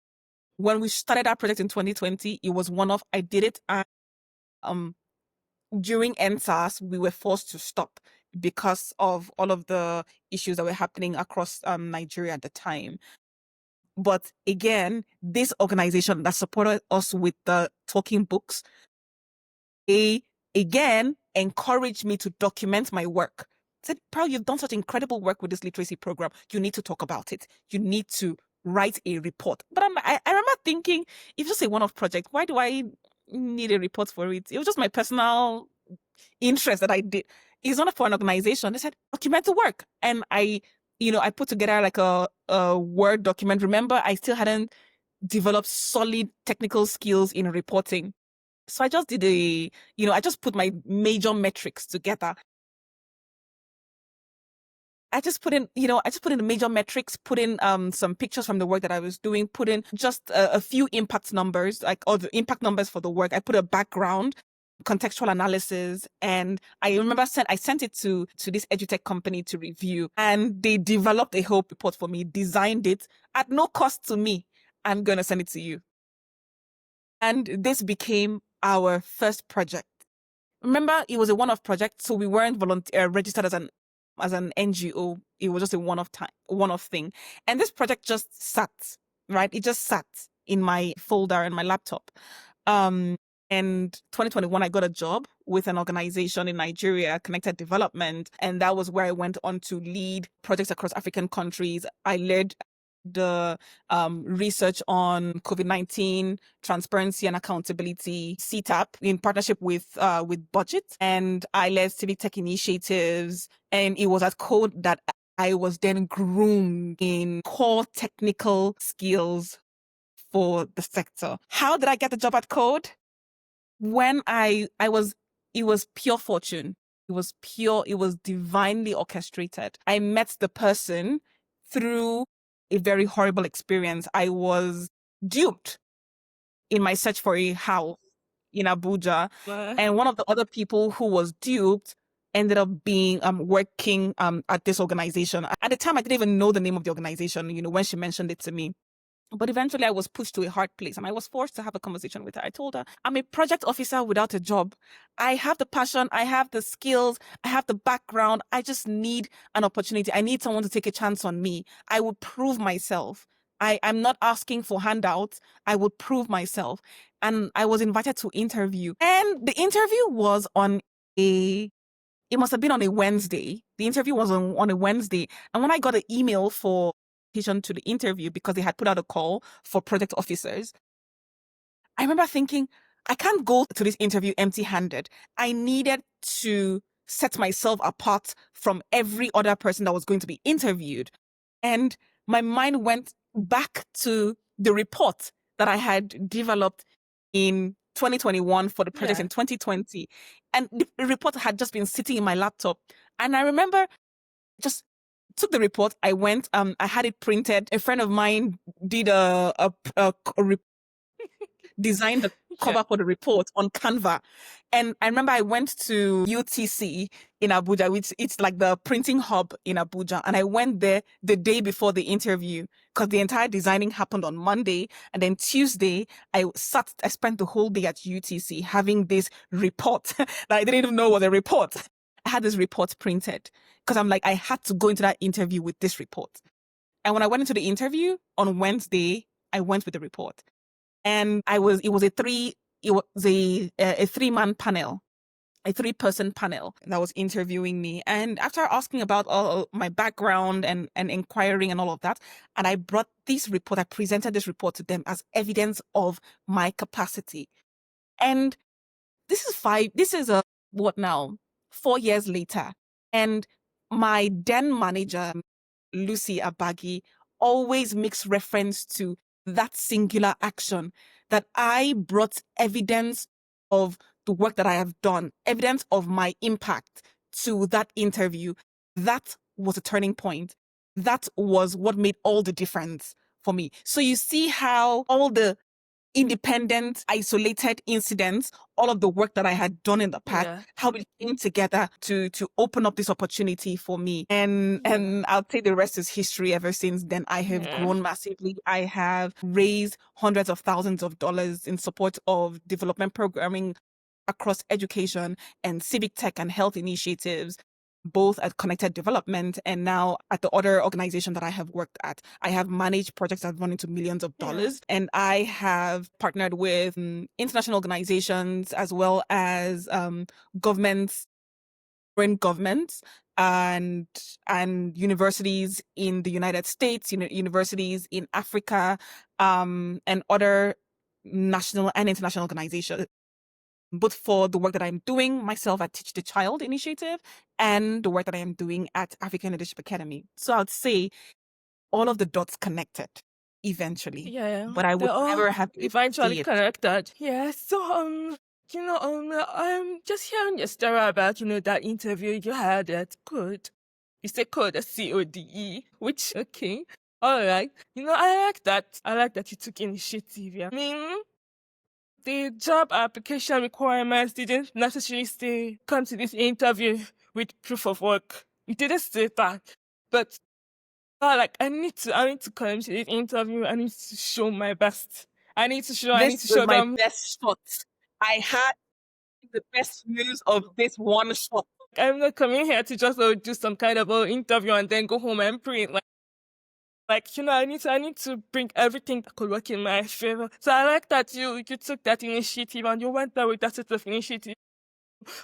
When we started our project in 2020, it was one-off. I did it, and during NSAS, we were forced to stop because of all of the issues that were happening across Nigeria at the time. But again, this organization that supported us with the talking books, they again encouraged me to document my work. Said, Pearl, you've done such incredible work with this literacy program. You need to talk about it. You need to write a report. But I remember thinking, if it's just a one-off project, why do I need a report for it? It was just my personal interest that I did. It's not for an organization. They said, document the work. And I put together like a Word document. Remember, I still hadn't developed solid technical skills in reporting. So I just did I just put my major metrics together. I just put in the major metrics, put in some pictures from the work that I was doing, put in just a few impact numbers, like all the impact numbers for the work. I put a background, contextual analysis, and I remember I sent it to this edutech company to review, and they developed a whole report for me, designed it at no cost to me. I'm going to send it to you. And this became our first project. Remember, it was a one-off project, so we weren't registered as an NGO. It was just a one-off thing. And this project just sat, right? It just sat in my folder in my laptop. And 2021, I got a job with an organization in Nigeria, Connected Development. And that was where I went on to lead projects across African countries. I led the research on COVID-19, transparency and accountability, CTAP, in partnership with Budget. And I led civic tech initiatives. And it was at Code that I was then groomed in core technical skills for the sector. How did I get the job at Code? When it was pure fortune. It was divinely orchestrated. I met the person through a very horrible experience. I was duped in my search for a house in Abuja. And one of the other people who was duped ended up being working at this organization. At the time, I didn't even know the name of the organization, when she mentioned it to me. But eventually I was pushed to a hard place and I was forced to have a conversation with her. I told her, I'm a project officer without a job. I have the passion, I have the skills, I have the background. I just need an opportunity. I need someone to take a chance on me. I will prove myself. I'm not asking for handouts. I will prove myself. And I was invited to interview. And the interview was it must have been on a Wednesday. The interview was on a Wednesday. And when I got an email for to the interview, because they had put out a call for project officers, I remember thinking, I can't go to this interview empty-handed. I needed to set myself apart from every other person that was going to be interviewed. And my mind went back to the report that I had developed in 2021 for the project in 2020. And the report had just been sitting in my laptop. And I remember just took the report. I went, I had it printed. A friend of mine did designed the cover for the report on Canva. And I remember I went to UTC in Abuja, which it's like the printing hub in Abuja. And I went there the day before the interview because the entire designing happened on Monday. And then Tuesday, I spent the whole day at UTC having this report that I didn't even know was a report. I had this report printed because I'm like, I had to go into that interview with this report. And when I went into the interview on Wednesday, I went with the report. And it was a 3-man panel, a 3-person panel that was interviewing me. And after asking about all my background and inquiring and all of that, and I brought this report, I presented this report to them as evidence of my capacity. And this is 4 years later. And my then manager, Lucy Abagi, always makes reference to that singular action, that I brought evidence of the work that I have done, evidence of my impact to that interview. That was a turning point. That was what made all the difference for me. So you see how all the independent, isolated incidents, all of the work that I had done in the past, Yeah. how it came together to open up this opportunity for me. And Yeah. I'll say the rest is history. Ever since then, I have Yeah. grown massively. I have raised hundreds of thousands of dollars in support of development programming across education and civic tech and health initiatives, both at Connected Development and now at the other organization that I have worked at. I have managed projects that have run into millions of Yeah. dollars, and I have partnered with international organizations as well as governments, foreign governments, and universities in the United States, universities in Africa, and other national and international organizations, both for the work that I'm doing myself at Teach the Child initiative and the work that I am doing at African Leadership Academy. So I'd say all of the dots connected eventually, Yeah. but I They're would all never have been able to eventually see it. connected. Yeah. So I'm just hearing your story about, that interview you had at Code. You say Code, CODE, which okay. All right. I like that. I like that you took initiative. Yeah. I mean, the job application requirements didn't necessarily say come to this interview with proof of work. It didn't say that. But like I need to come to this interview. I need to show my best. I need This to was show my them. best shot. I had the best news of this one shot. I'm not coming here to just do some kind of interview and then go home and print. I need to bring everything that could work in my favor. So I like that you took that initiative and you went there with that sort of initiative.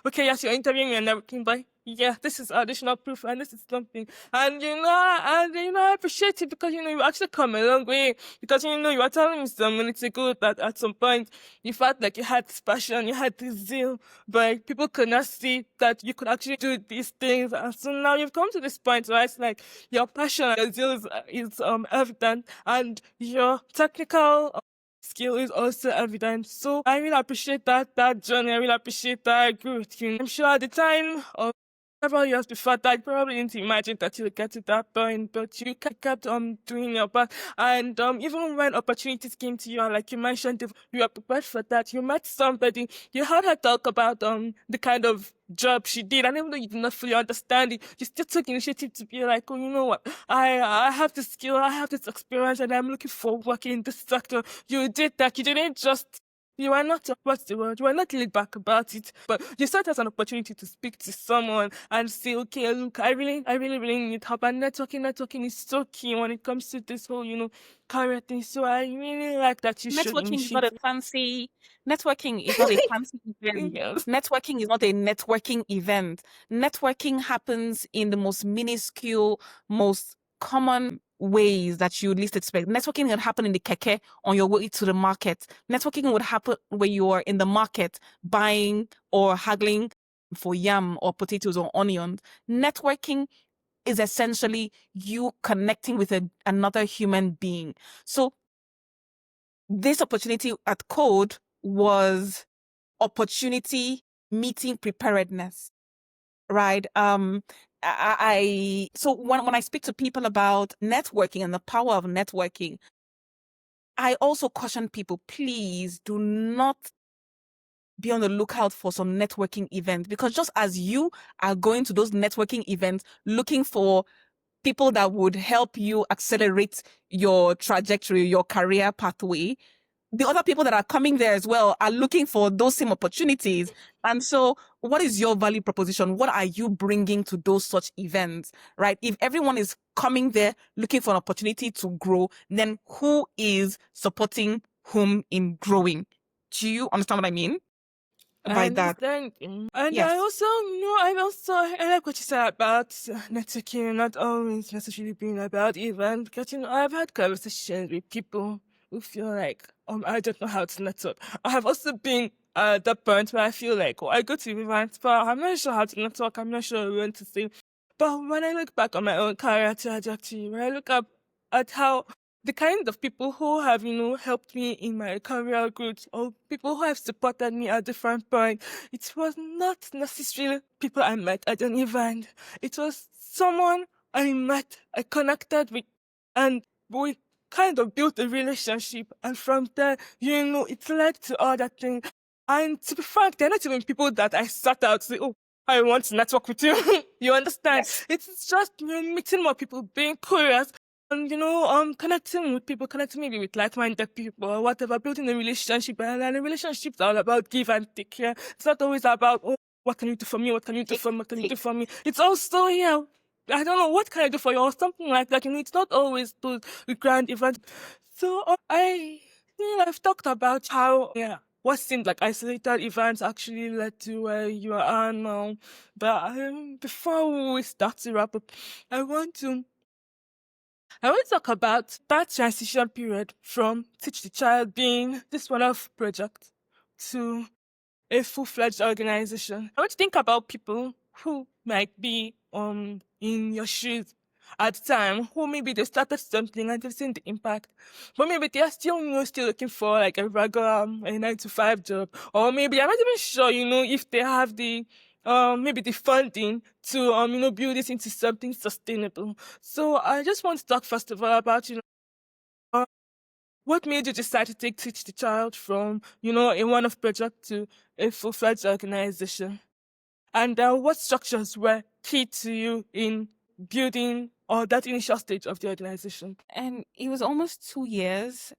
Okay, yes, you're interviewing me and everything, but yeah, this is additional proof and this is something. I appreciate it because, you actually come a long way because, you were telling me some minutes ago that at some point you felt like you had this passion, you had this zeal, but people could not see that you could actually do these things. And so now you've come to this point where it's like your passion and your zeal is evident and your technical skill is also evident. So I really appreciate that journey. I really appreciate that. I agree with you. I'm sure at the time of several years before that, you probably didn't imagine that you would get to that point, but you kept doing your best. And even when opportunities came to you, and like you mentioned, you were prepared for that. You met somebody, you heard her talk about the kind of job she did, and even though you did not fully understand it, you still took initiative to be like, oh, you know what, I have the skill, I have this experience, and I'm looking for work in this sector. You did that. You didn't just you are not, what's the word? You are not laid back about it, but you saw it as an opportunity to speak to someone and say, okay, look, I really need help. And networking is so key when it comes to this whole, career thing. So I really like that you showed Networking is not a initiative. fancy networking is not a fancy event. Yes. Networking is not a networking event. Networking happens in the most minuscule, most common ways that you least expect. Networking can happen in the keke on your way to the market. Networking would happen when you are in the market buying or haggling for yam or potatoes or onions. Networking is essentially you connecting with another human being. So this opportunity at Code was opportunity meeting preparedness, right? So when I speak to people about networking and the power of networking, I also caution people, please do not be on the lookout for some networking event, because just as you are going to those networking events looking for people that would help you accelerate your trajectory, your career pathway, the other people that are coming there as well are looking for those same opportunities. And so, what is your value proposition? What are you bringing to those such events, right? If everyone is coming there looking for an opportunity to grow, then who is supporting whom in growing? Do you understand what I mean I by that? understand. And Yes. I like what you said about networking not always necessarily being about event. Because, I've had conversations with people who feel like, I don't know how to network. I have also been at the point where I feel like, I go to events, but I'm not sure how to network. I'm not sure what to say. But when I look back on my own career trajectory, when I look up at how the kind of people who have, helped me in my career growth or people who have supported me at different points, it was not necessarily people I met at an event. It was someone I met, I connected with, and we kind of built a relationship. And from there, it led to other things. And to be frank, they're not even people that I sought out to say, oh, I want to network with you. You understand? Yes. It's just meeting more people, being curious, and connecting with people, connecting maybe with like-minded people or whatever, building a relationship. And a relationship is all about give and take. Yeah, it's not always about, oh, what can you do for me? What can you do for me? What can you do for me? It's also, yeah, I don't know, what can I do for you or something like that. It's not always those grand events. So I've talked about how, yeah, what seemed like isolated events actually led to where you are now. But before we start to wrap up, I want to talk about that transition period from Teach the Child being this one-off project to a full-fledged organization. I want to think about people who might be in your shoes at the time, who maybe they started something and they've seen the impact, but maybe they are still still looking for like a regular a 9 to 5 job, or maybe I'm not even sure if they have the maybe the funding to build this into something sustainable. So I just want to talk first of all about uh, what made you decide to take Teach the Child from, a one-off project to a full-fledged organization? And what structures were key to you in building or that initial stage of the organization? And it was almost 2 years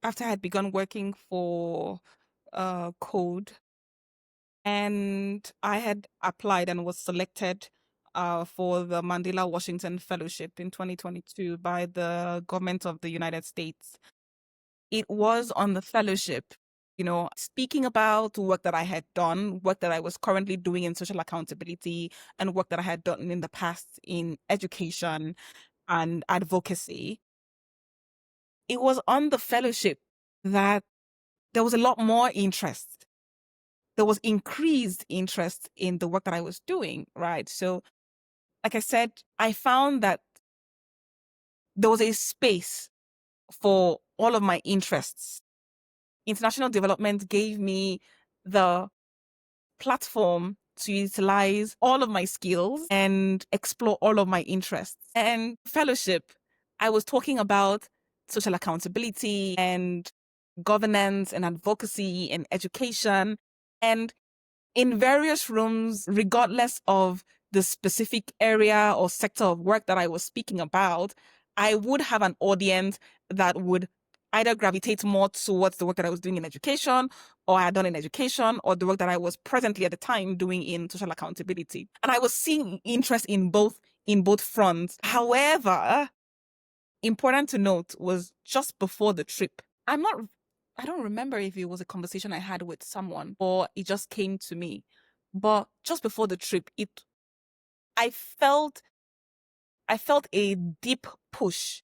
after I had begun working for Code, and I had applied and was selected for the Mandela Washington Fellowship in 2022 by the government of the United States. It was on the fellowship, speaking about work that I had done, work that I was currently doing in social accountability, and work that I had done in the past in education and advocacy. It was on the fellowship that there was a lot more interest. There was increased interest in the work that I was doing, right? So, like I said, I found that there was a space for all of my interests. International development gave me the platform to utilize all of my skills and explore all of my interests. And fellowship, I was talking about social accountability and governance and advocacy and education. And in various rooms, regardless of the specific area or sector of work that I was speaking about, I would have an audience that would either gravitate more towards the work that I was doing in education or I had done in education or the work that I was presently at the time doing in social accountability. And I was seeing interest in both fronts. However, important to note was just before the trip. I don't remember if it was a conversation I had with someone or it just came to me. But just before the trip, I felt I felt a deep push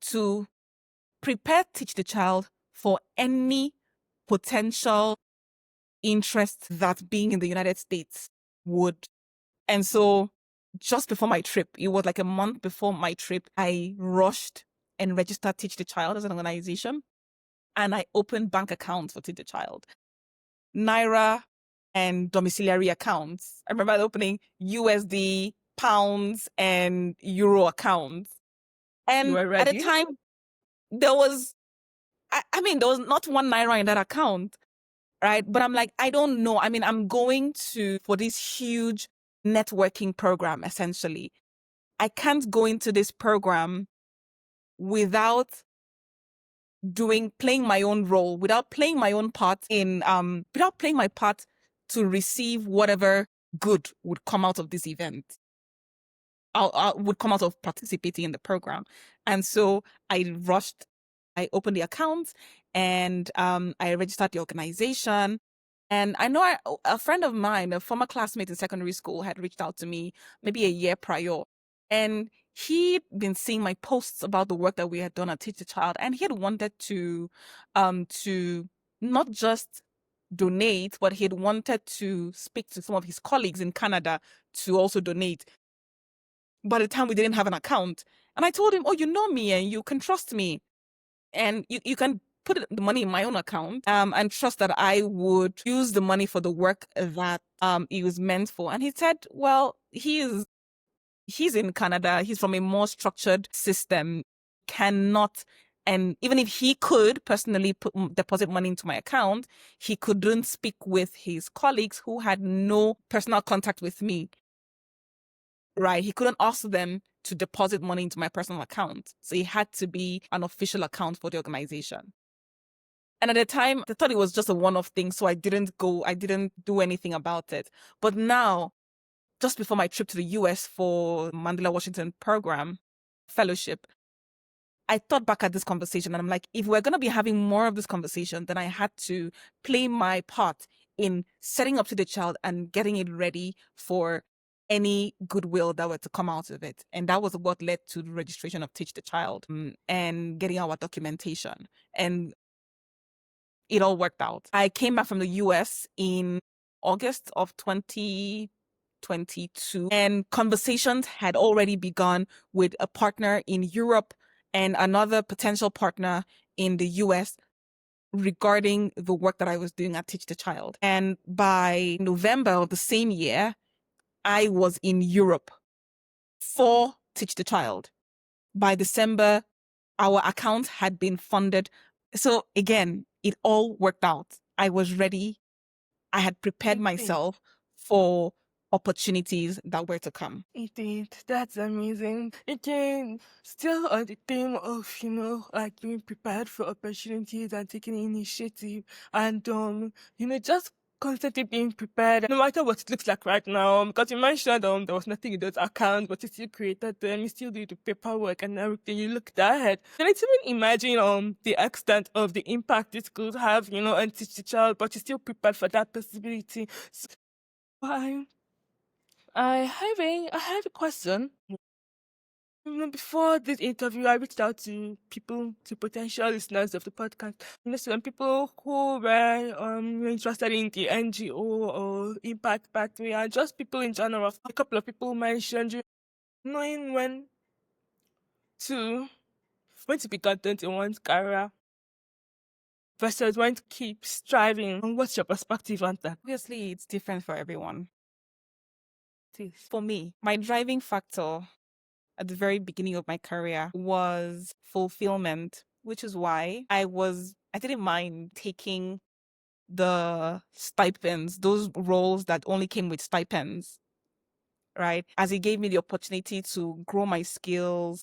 to prepare Teach the Child for any potential interest that being in the United States would. And so just before my trip, it was like a month before my trip, I rushed and registered Teach the Child as an organization. And I opened bank accounts for Teach the Child, Naira and domiciliary accounts. I remember opening USD, pounds, and euro accounts. You And were at the ready? time, there was, there was not one Naira in that account, right? But I'm like, I don't know. I'm going for this huge networking program, essentially. I can't go into this program without playing my own role, without playing my own part without playing my part to receive whatever good would come out of this event. Would come out of participating in the program. And so I rushed, I opened the account and I registered the organization. And I know a friend of mine, a former classmate in secondary school, had reached out to me maybe a year prior. And he'd been seeing my posts about the work that we had done at Teach the Child. And he had wanted to not just donate, but he'd wanted to speak to some of his colleagues in Canada to also donate. By the time we didn't have an account, and I told him, "Oh, you know me and you can trust me, and you can put the money in my own account and trust that I would use the money for the work that it was meant for." And he said, "Well, he's in Canada. He's from a more structured system, cannot." And even if he could personally deposit money into my account, he couldn't speak with his colleagues who had no personal contact with me. Right. He couldn't ask them to deposit money into my personal account. So it had to be an official account for the organization. And at the time, I thought it was just a one-off thing. So I didn't do anything about it. But now, just before my trip to the US for Mandela Washington program fellowship, I thought back at this conversation and I'm like, if we're going to be having more of this conversation, then I had to play my part in setting up to the child and getting it ready for any goodwill that were to come out of it. And that was what led to the registration of Teach the Child and getting our documentation. And it all worked out. I came back from the US in August of 2022, and conversations had already begun with a partner in Europe and another potential partner in the US regarding the work that I was doing at Teach the Child. And by November of the same year, I was in Europe for Teach the Child. By December, our account had been funded. So again, it all worked out. I was ready. I had prepared myself for opportunities that were to come. Indeed, that's amazing. Again, still on the theme of, like being prepared for opportunities and taking initiative and, just constantly being prepared, no matter what it looks like right now. Because you mentioned there was nothing in those accounts, but you still created them, you still did the paperwork and everything, you looked ahead. Can I even imagine the extent of the impact this could have, and teach the child, but you're still prepared for that possibility. So, I have a question. Before this interview, I reached out to people, to potential listeners of the podcast. Some people who were interested in the NGO or impact pathway, and just people in general. A couple of people mentioned knowing to when to be content in one's career versus when to keep striving. And what's your perspective on that? Obviously, it's different for everyone. For me, my driving factor at the very beginning of my career was fulfillment, which is why I didn't mind taking the stipends, those roles that only came with stipends, right? As it gave me the opportunity to grow my skills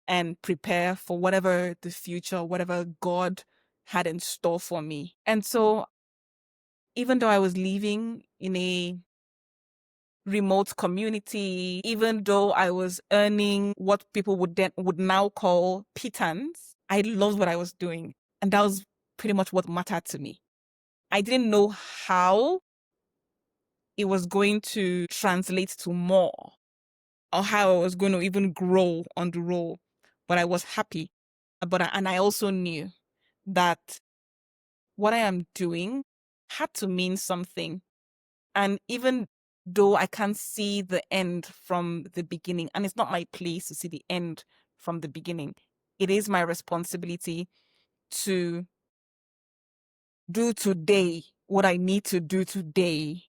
and prepare for whatever the future, whatever God had in store for me. And so even though I was living in a remote community, even though I was earning what people would now call pittance, I loved what I was doing. And that was pretty much what mattered to me. I didn't know how it was going to translate to more or how I was going to even grow on the role, but I was happy. And I also knew that what I am doing had to mean something. And even though I can't see the end from the beginning, and it's not my place to see the end from the beginning, it is my responsibility to do today what I need to do today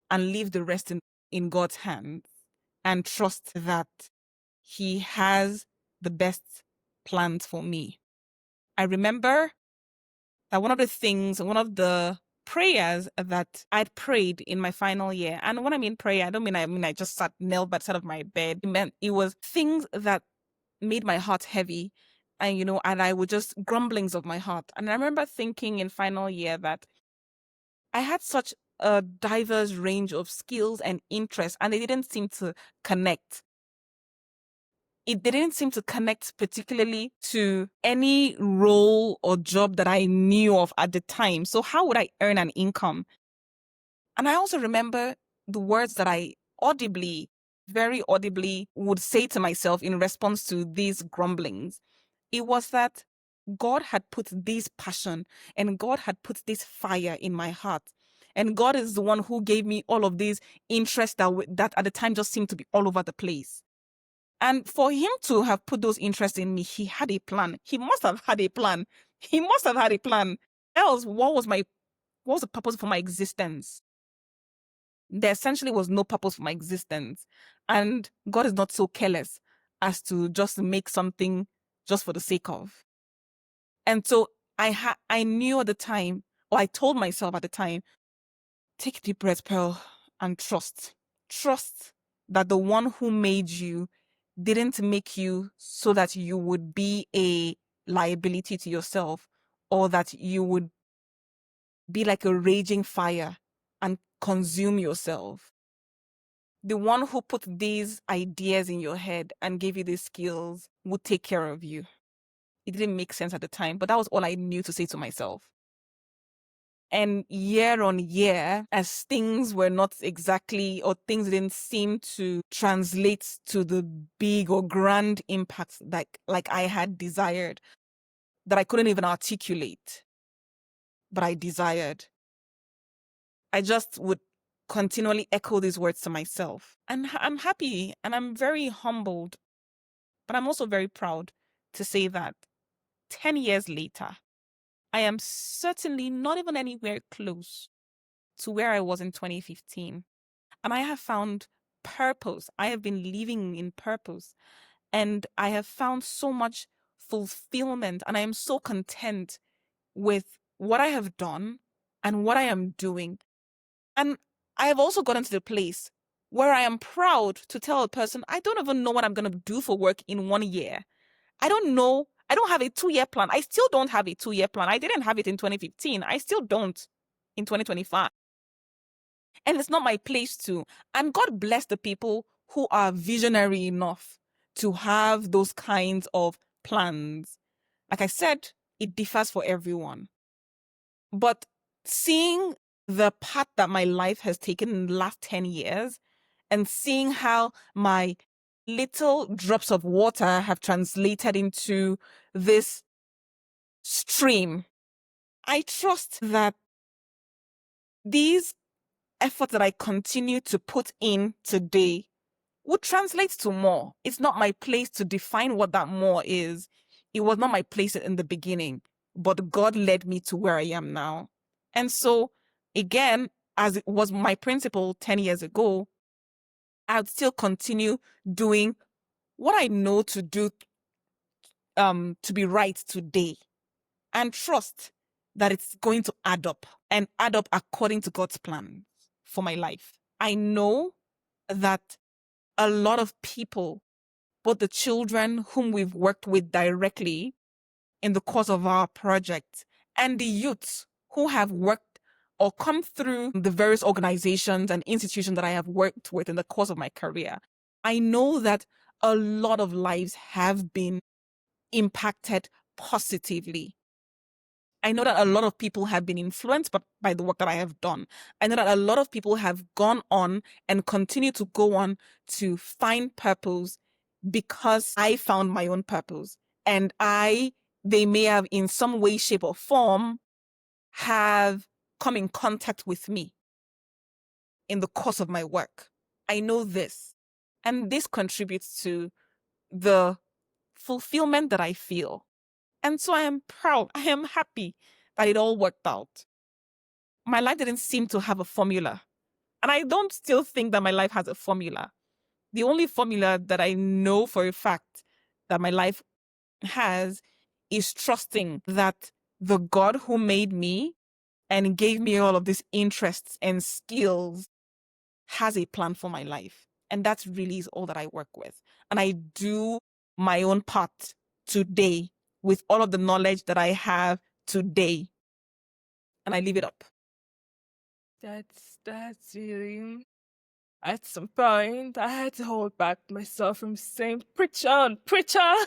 and leave the rest in God's hands and trust that He has the best plans for me. I remember that one of the prayers that I'd prayed in my final year, and when I mean prayer, I mean I just sat knelt by the side of my bed. It was things that made my heart heavy, and I would just grumblings of my heart. And I remember thinking in final year that I had such a diverse range of skills and interests, and they didn't seem to connect. They didn't seem to connect particularly to any role or job that I knew of at the time. So how would I earn an income? And I also remember the words that I very audibly would say to myself in response to these grumblings. It was that God had put this passion and God had put this fire in my heart. And God is the one who gave me all of these interests that at the time just seemed to be all over the place. And for him to have put those interests in me, he had a plan. He must have had a plan. He must have had a plan. Else, what was the purpose for my existence? There essentially was no purpose for my existence. And God is not so careless as to just make something just for the sake of. And so I knew at the time, or I told myself at the time, take a deep breath, Pearl, and trust. Trust that the one who made you didn't make you so that you would be a liability to yourself, or that you would be like a raging fire and consume yourself. The one who put these ideas in your head and gave you these skills would take care of you. It didn't make sense at the time, but that was all I knew to say to myself. And year on year, as things were not exactly, or things didn't seem to translate to the big or grand impacts like I had desired, that I couldn't even articulate, but I desired, I just would continually echo these words to myself. And I'm happy and I'm very humbled, but I'm also very proud to say that 10 years later, I am certainly not even anywhere close to where I was in 2015. And I have found purpose. I have been living in purpose. And I have found so much fulfillment. And I am so content with what I have done and what I am doing. And I have also gotten to the place where I am proud to tell a person, I don't even know what I'm going to do for work in 1 year. I don't know. I don't have a 2-year plan. I still don't have a 2-year plan. I didn't have it in 2015. I still don't in 2025. And it's not my place to. And God bless the people who are visionary enough to have those kinds of plans. Like I said, it differs for everyone. But seeing the path that my life has taken in the last 10 years and seeing how my little drops of water have translated into this stream, I trust that these efforts that I continue to put in today would translate to more. It's not my place to define what that more is. It was not my place in the beginning, but God led me to where I am now. And so, again, as it was my principle 10 years ago, I would still continue doing what I know to do to be right today, and trust that it's going to add up and add up according to God's plan for my life. I know that a lot of people, both the children whom we've worked with directly in the course of our project and the youths who have worked or come through the various organizations and institutions that I have worked with in the course of my career, I know that a lot of lives have been impacted positively. I know that a lot of people have been influenced by the work that I have done. I know that a lot of people have gone on and continue to go on to find purpose because I found my own purpose. And they may have in some way, shape, or form have come in contact with me in the course of my work. I know this. And this contributes to the fulfillment that I feel. And so I am proud. I am happy that it all worked out. My life didn't seem to have a formula. And I don't still think that my life has a formula. The only formula that I know for a fact that my life has is trusting that the God who made me and gave me all of these interests and skills has a plan for my life. And that really is all that I work with. And I do my own part today with all of the knowledge that I have today. And I leave it up. That's really. At some point, I had to hold back myself from saying, preach on, because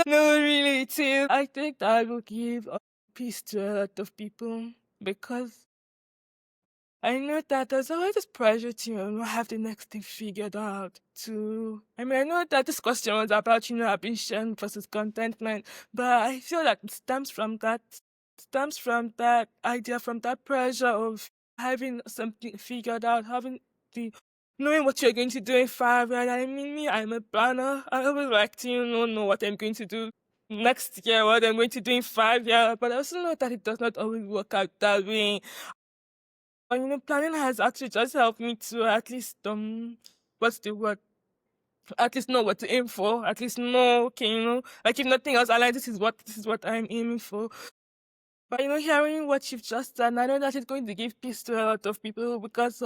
no, really, too. I think that will give a peace to a lot of people because I know that there's always this pressure to, have the next thing figured out. I know that this question was about, ambition versus contentment, but I feel that it stems from that idea, from that pressure of having something figured out, having the knowing what you're going to do in 5 years. I mean, me, I'm a planner. I always like to, know what I'm going to do next year, what I'm going to do in 5 years. But I also know that it does not always work out that way. But planning has actually just helped me to at least what's the word? At least know what to aim for. At least know, okay, like if nothing else, I like this is what I'm aiming for. But hearing what you've just done, I know that it's going to give peace to a lot of people because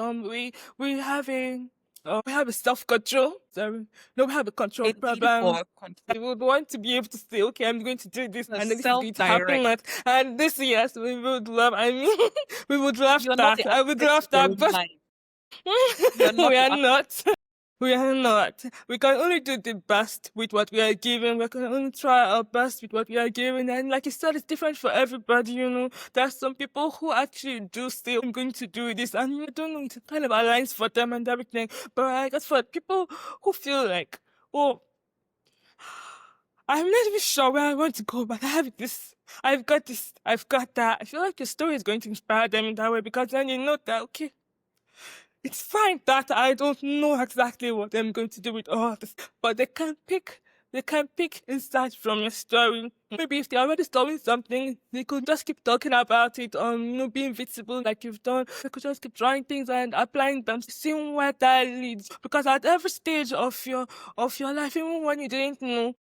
we have a self control. Sorry, no, we have a control A need problem. for I would want to be able to say, okay, I'm going to do this, a and then this is going to happen self-direct. next. And this, yes, we would love. I mean, we would love You're not that. the I would architect of love your that, own but life. You're not we the are architect. not. We are not. We can only do the best with what we are given. We can only try our best with what we are given. And like you said, it's different for everybody, There's some people who actually do say, I'm going to do this. And you don't know, it kind of aligns for them and everything. But I guess for people who feel like, oh, I'm not even sure where I want to go, but I have this. I've got this. I've got that. I feel like your story is going to inspire them in that way because then you know that, okay, it's fine that I don't know exactly what I'm going to do with all this, but they can pick insights from your story. Maybe if they're already storing something, they could just keep talking about it, being visible like you've done. They could just keep trying things and applying them, seeing where that leads. Because at every stage of your life, even when you didn't know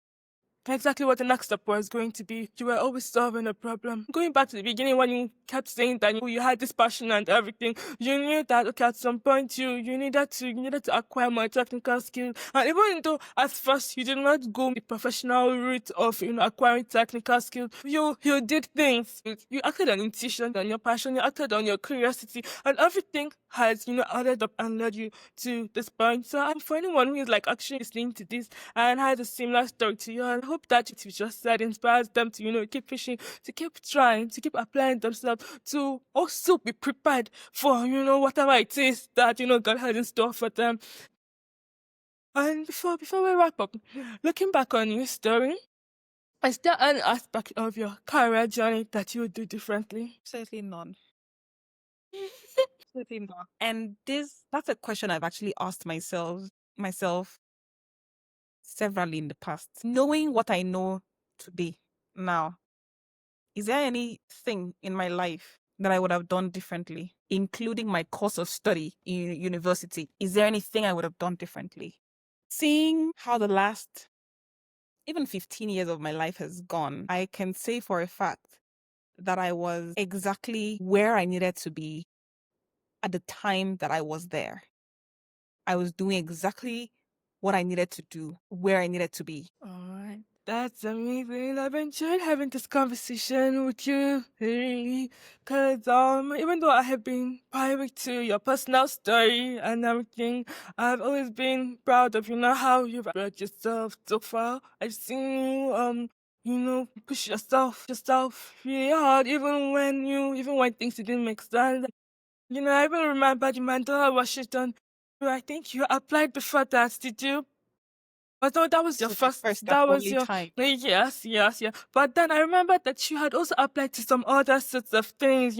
exactly what the next step was going to be. You were always solving a problem. Going back to the beginning when you kept saying that you had this passion and everything, you knew that okay, at some point you needed to acquire more technical skills. And even though at first you did not go the professional route of acquiring technical skills, you did things. You acted on intuition, on your passion, you acted on your curiosity, and everything has added up and led you to this point. So for anyone who is like actually listening to this and has a similar story to you, I hope that what you just said inspires them to, keep pushing, to keep trying, to keep applying themselves, to also be prepared for, whatever it is that, God has in store for them. And before we wrap up, looking back on your story, is there an aspect of your career journey that you would do differently? Certainly none. Certainly not. And that's a question I've actually asked myself severally in the past. Knowing what I know today, now, is there anything in my life that I would have done differently, including my course of study in university? Is there anything I would have done differently? Seeing how the last even 15 years of my life has gone, I can say for a fact that I was exactly where I needed to be at the time that I was there. I was doing exactly what I needed to do, where I needed to be. All right. That's amazing. I've enjoyed having this conversation with you, really. Because even though I have been private to your personal story and everything, I've always been proud of, how you've brought yourself so far. I've seen push yourself really hard, even when things didn't make sense. I even remember the Mandela Washington. I think you applied before that, did you? But no, that was This your was my first. first and That was only your time. yes, yes, yeah. But then I remember that you had also applied to some other sorts of things,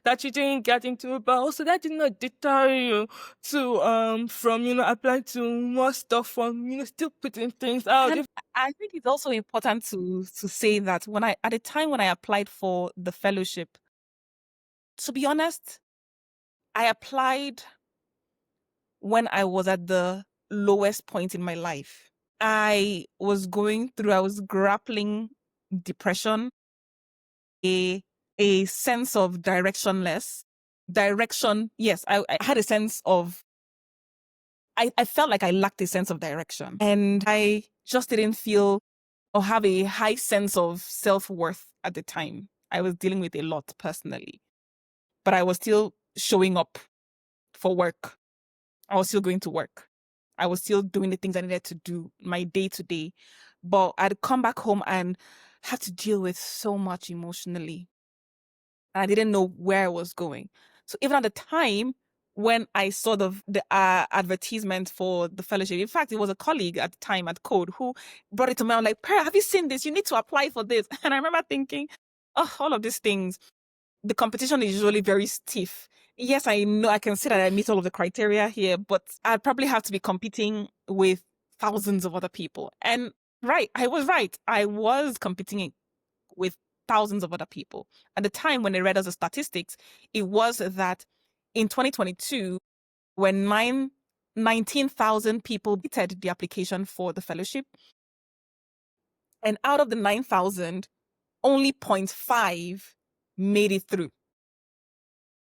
that you didn't get into. But also that did not deter you to from applying to more stuff, from still putting things out. And I think it's also important to say that at the time when I applied for the fellowship, to be honest, I applied when I was at the lowest point in my life. I was grappling depression, a sense of direction. Yes, I had a sense of I felt like I lacked a sense of direction. And I just didn't feel or have a high sense of self-worth at the time. I was dealing with a lot personally, but I was still showing up for work. I was still going to work. I was still doing the things I needed to do, my day to day. But I'd come back home and have to deal with so much emotionally. I didn't know where I was going. So even at the time when I saw the advertisement for the fellowship, in fact, it was a colleague at the time at Code who brought it to me. I'm like, Pearl, have you seen this? You need to apply for this. And I remember thinking, oh, all of these things, the competition is usually very stiff. Yes, I know I can say that I meet all of the criteria here, but I'd probably have to be competing with thousands of other people. And right, I was right. I was competing with thousands of other people. At the time when they read us the statistics, it was that in 2022, when 19,000 people submitted the application for the fellowship, and out of the 9,000, only 0.5 made it through.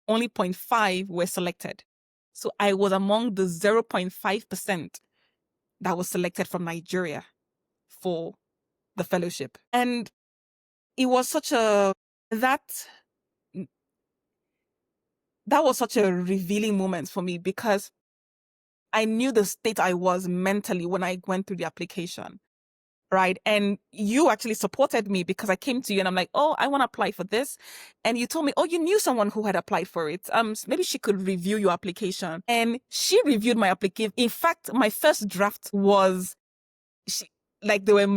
Only 0.5 were selected. So I was among the 0.5% that was selected from Nigeria for the fellowship. And it was such a, that was such a revealing moment for me because I knew the state I was mentally when I went through the application. Right. And you actually supported me because I came to you and I'm like, oh, I want to apply for this. And you told me, oh, you knew someone who had applied for it. Maybe she could review your application. And she reviewed my application. In fact, my first draft was like there were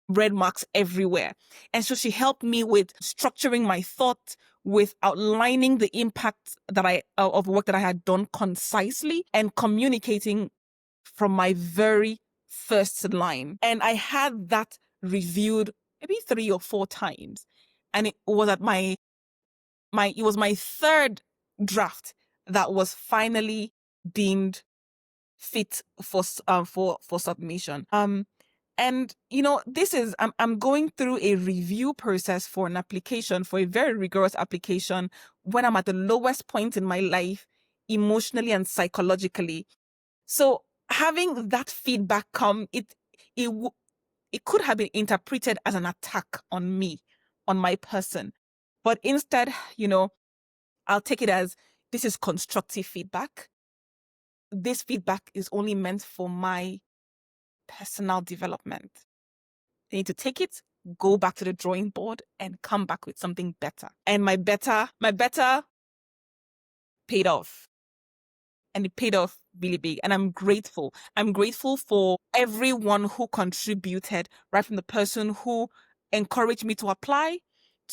red marks everywhere. And so she helped me with structuring my thought, with outlining the impact that of work that I had done concisely and communicating from my very first line. And I had that reviewed maybe 3 or 4 times. And it was at it was my third draft that was finally deemed fit for submission. And this is I'm going through a review process for an application, for a very rigorous application, when I'm at the lowest point in my life, emotionally and psychologically. So having that feedback come, it could have been interpreted as an attack on me, on my person. But instead, I'll take it as this is constructive feedback. This feedback is only meant for my personal development. I need to take it, go back to the drawing board and come back with something better. And my better paid off. And it paid off really big. And I'm grateful. I'm grateful for everyone who contributed, right from the person who encouraged me to apply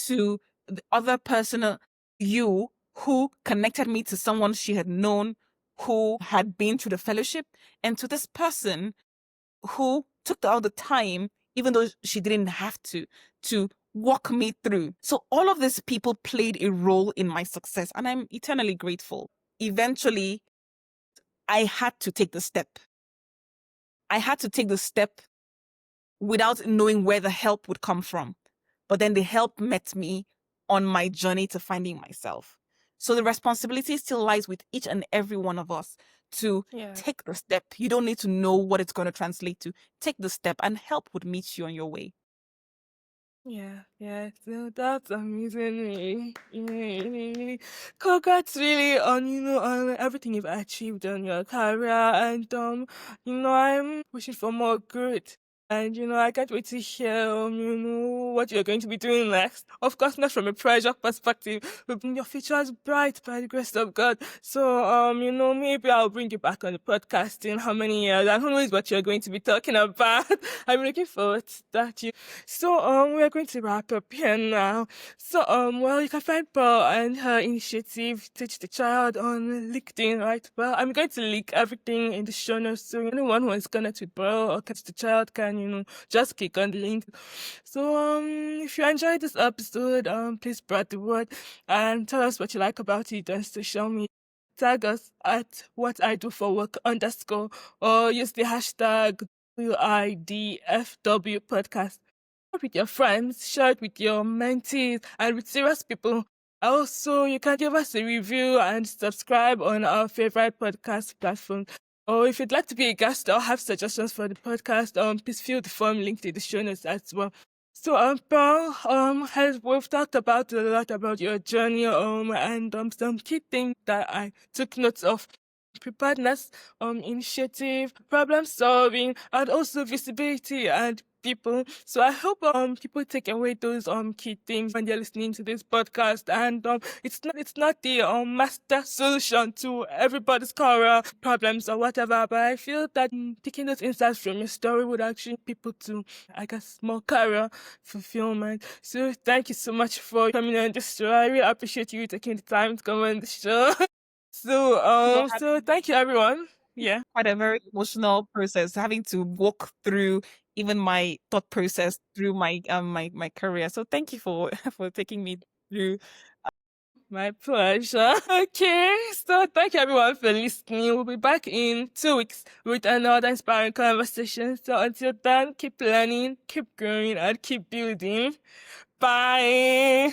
to the other person, you, who connected me to someone she had known who had been through the fellowship, and to this person who took all the time, even though she didn't have to walk me through. So all of these people played a role in my success, and I'm eternally grateful. Eventually, I had to take the step. I had to take the step without knowing where the help would come from. But then the help met me on my journey to finding myself. So the responsibility still lies with each and every one of us to take the step. You don't need to know what it's going to translate to. Take the step and help would meet you on your way. Yeah, so that's amazing. Really. Congrats really on, on everything you've achieved on your career, and I'm wishing for more good. And I can't wait to hear what you're going to be doing next. Of course, not from a pressure perspective, but your future is bright by the grace of God. So maybe I'll bring you back on the podcast in how many years, and who knows what you're going to be talking about. I'm looking forward to that. So we're going to wrap up here now. So well, you can find Pearl and her initiative Teach the Child on LinkedIn, right? Well, I'm going to link everything in the show notes, so anyone who is connected with Pearl or Teach the Child can just click on the link. So if you enjoyed this episode, please spread the word and tell us what you like about it on social media. Tag us at what I do for work _ or use the hashtag WIDFW podcast. Share it with your friends, share it with your mentees and with serious people. Also, you can give us a review and subscribe on our favorite podcast platform. Or if you'd like to be a guest or have suggestions for the podcast, please fill the form linked in the show notes as well. So, Pearl, we've talked about a lot about your journey, and some key things that I took notes of. preparedness, initiative, problem solving, and also visibility and people. So I hope people take away those key things when they're listening to this podcast. And it's not the master solution to everybody's current problems or whatever, but I feel that taking those insights from your story would actually people to, I guess, more career fulfillment. So thank you so much for coming on the show. I really appreciate you taking the time to come on the show. So For so thank you everyone. Yeah. quite a very emotional process, having to walk through even my thought process through my career. So thank you for for taking me through. My pleasure. Okay, so thank you everyone for listening. We'll be back in 2 weeks with another inspiring conversation. So until then, keep learning, keep growing, and keep building. Bye.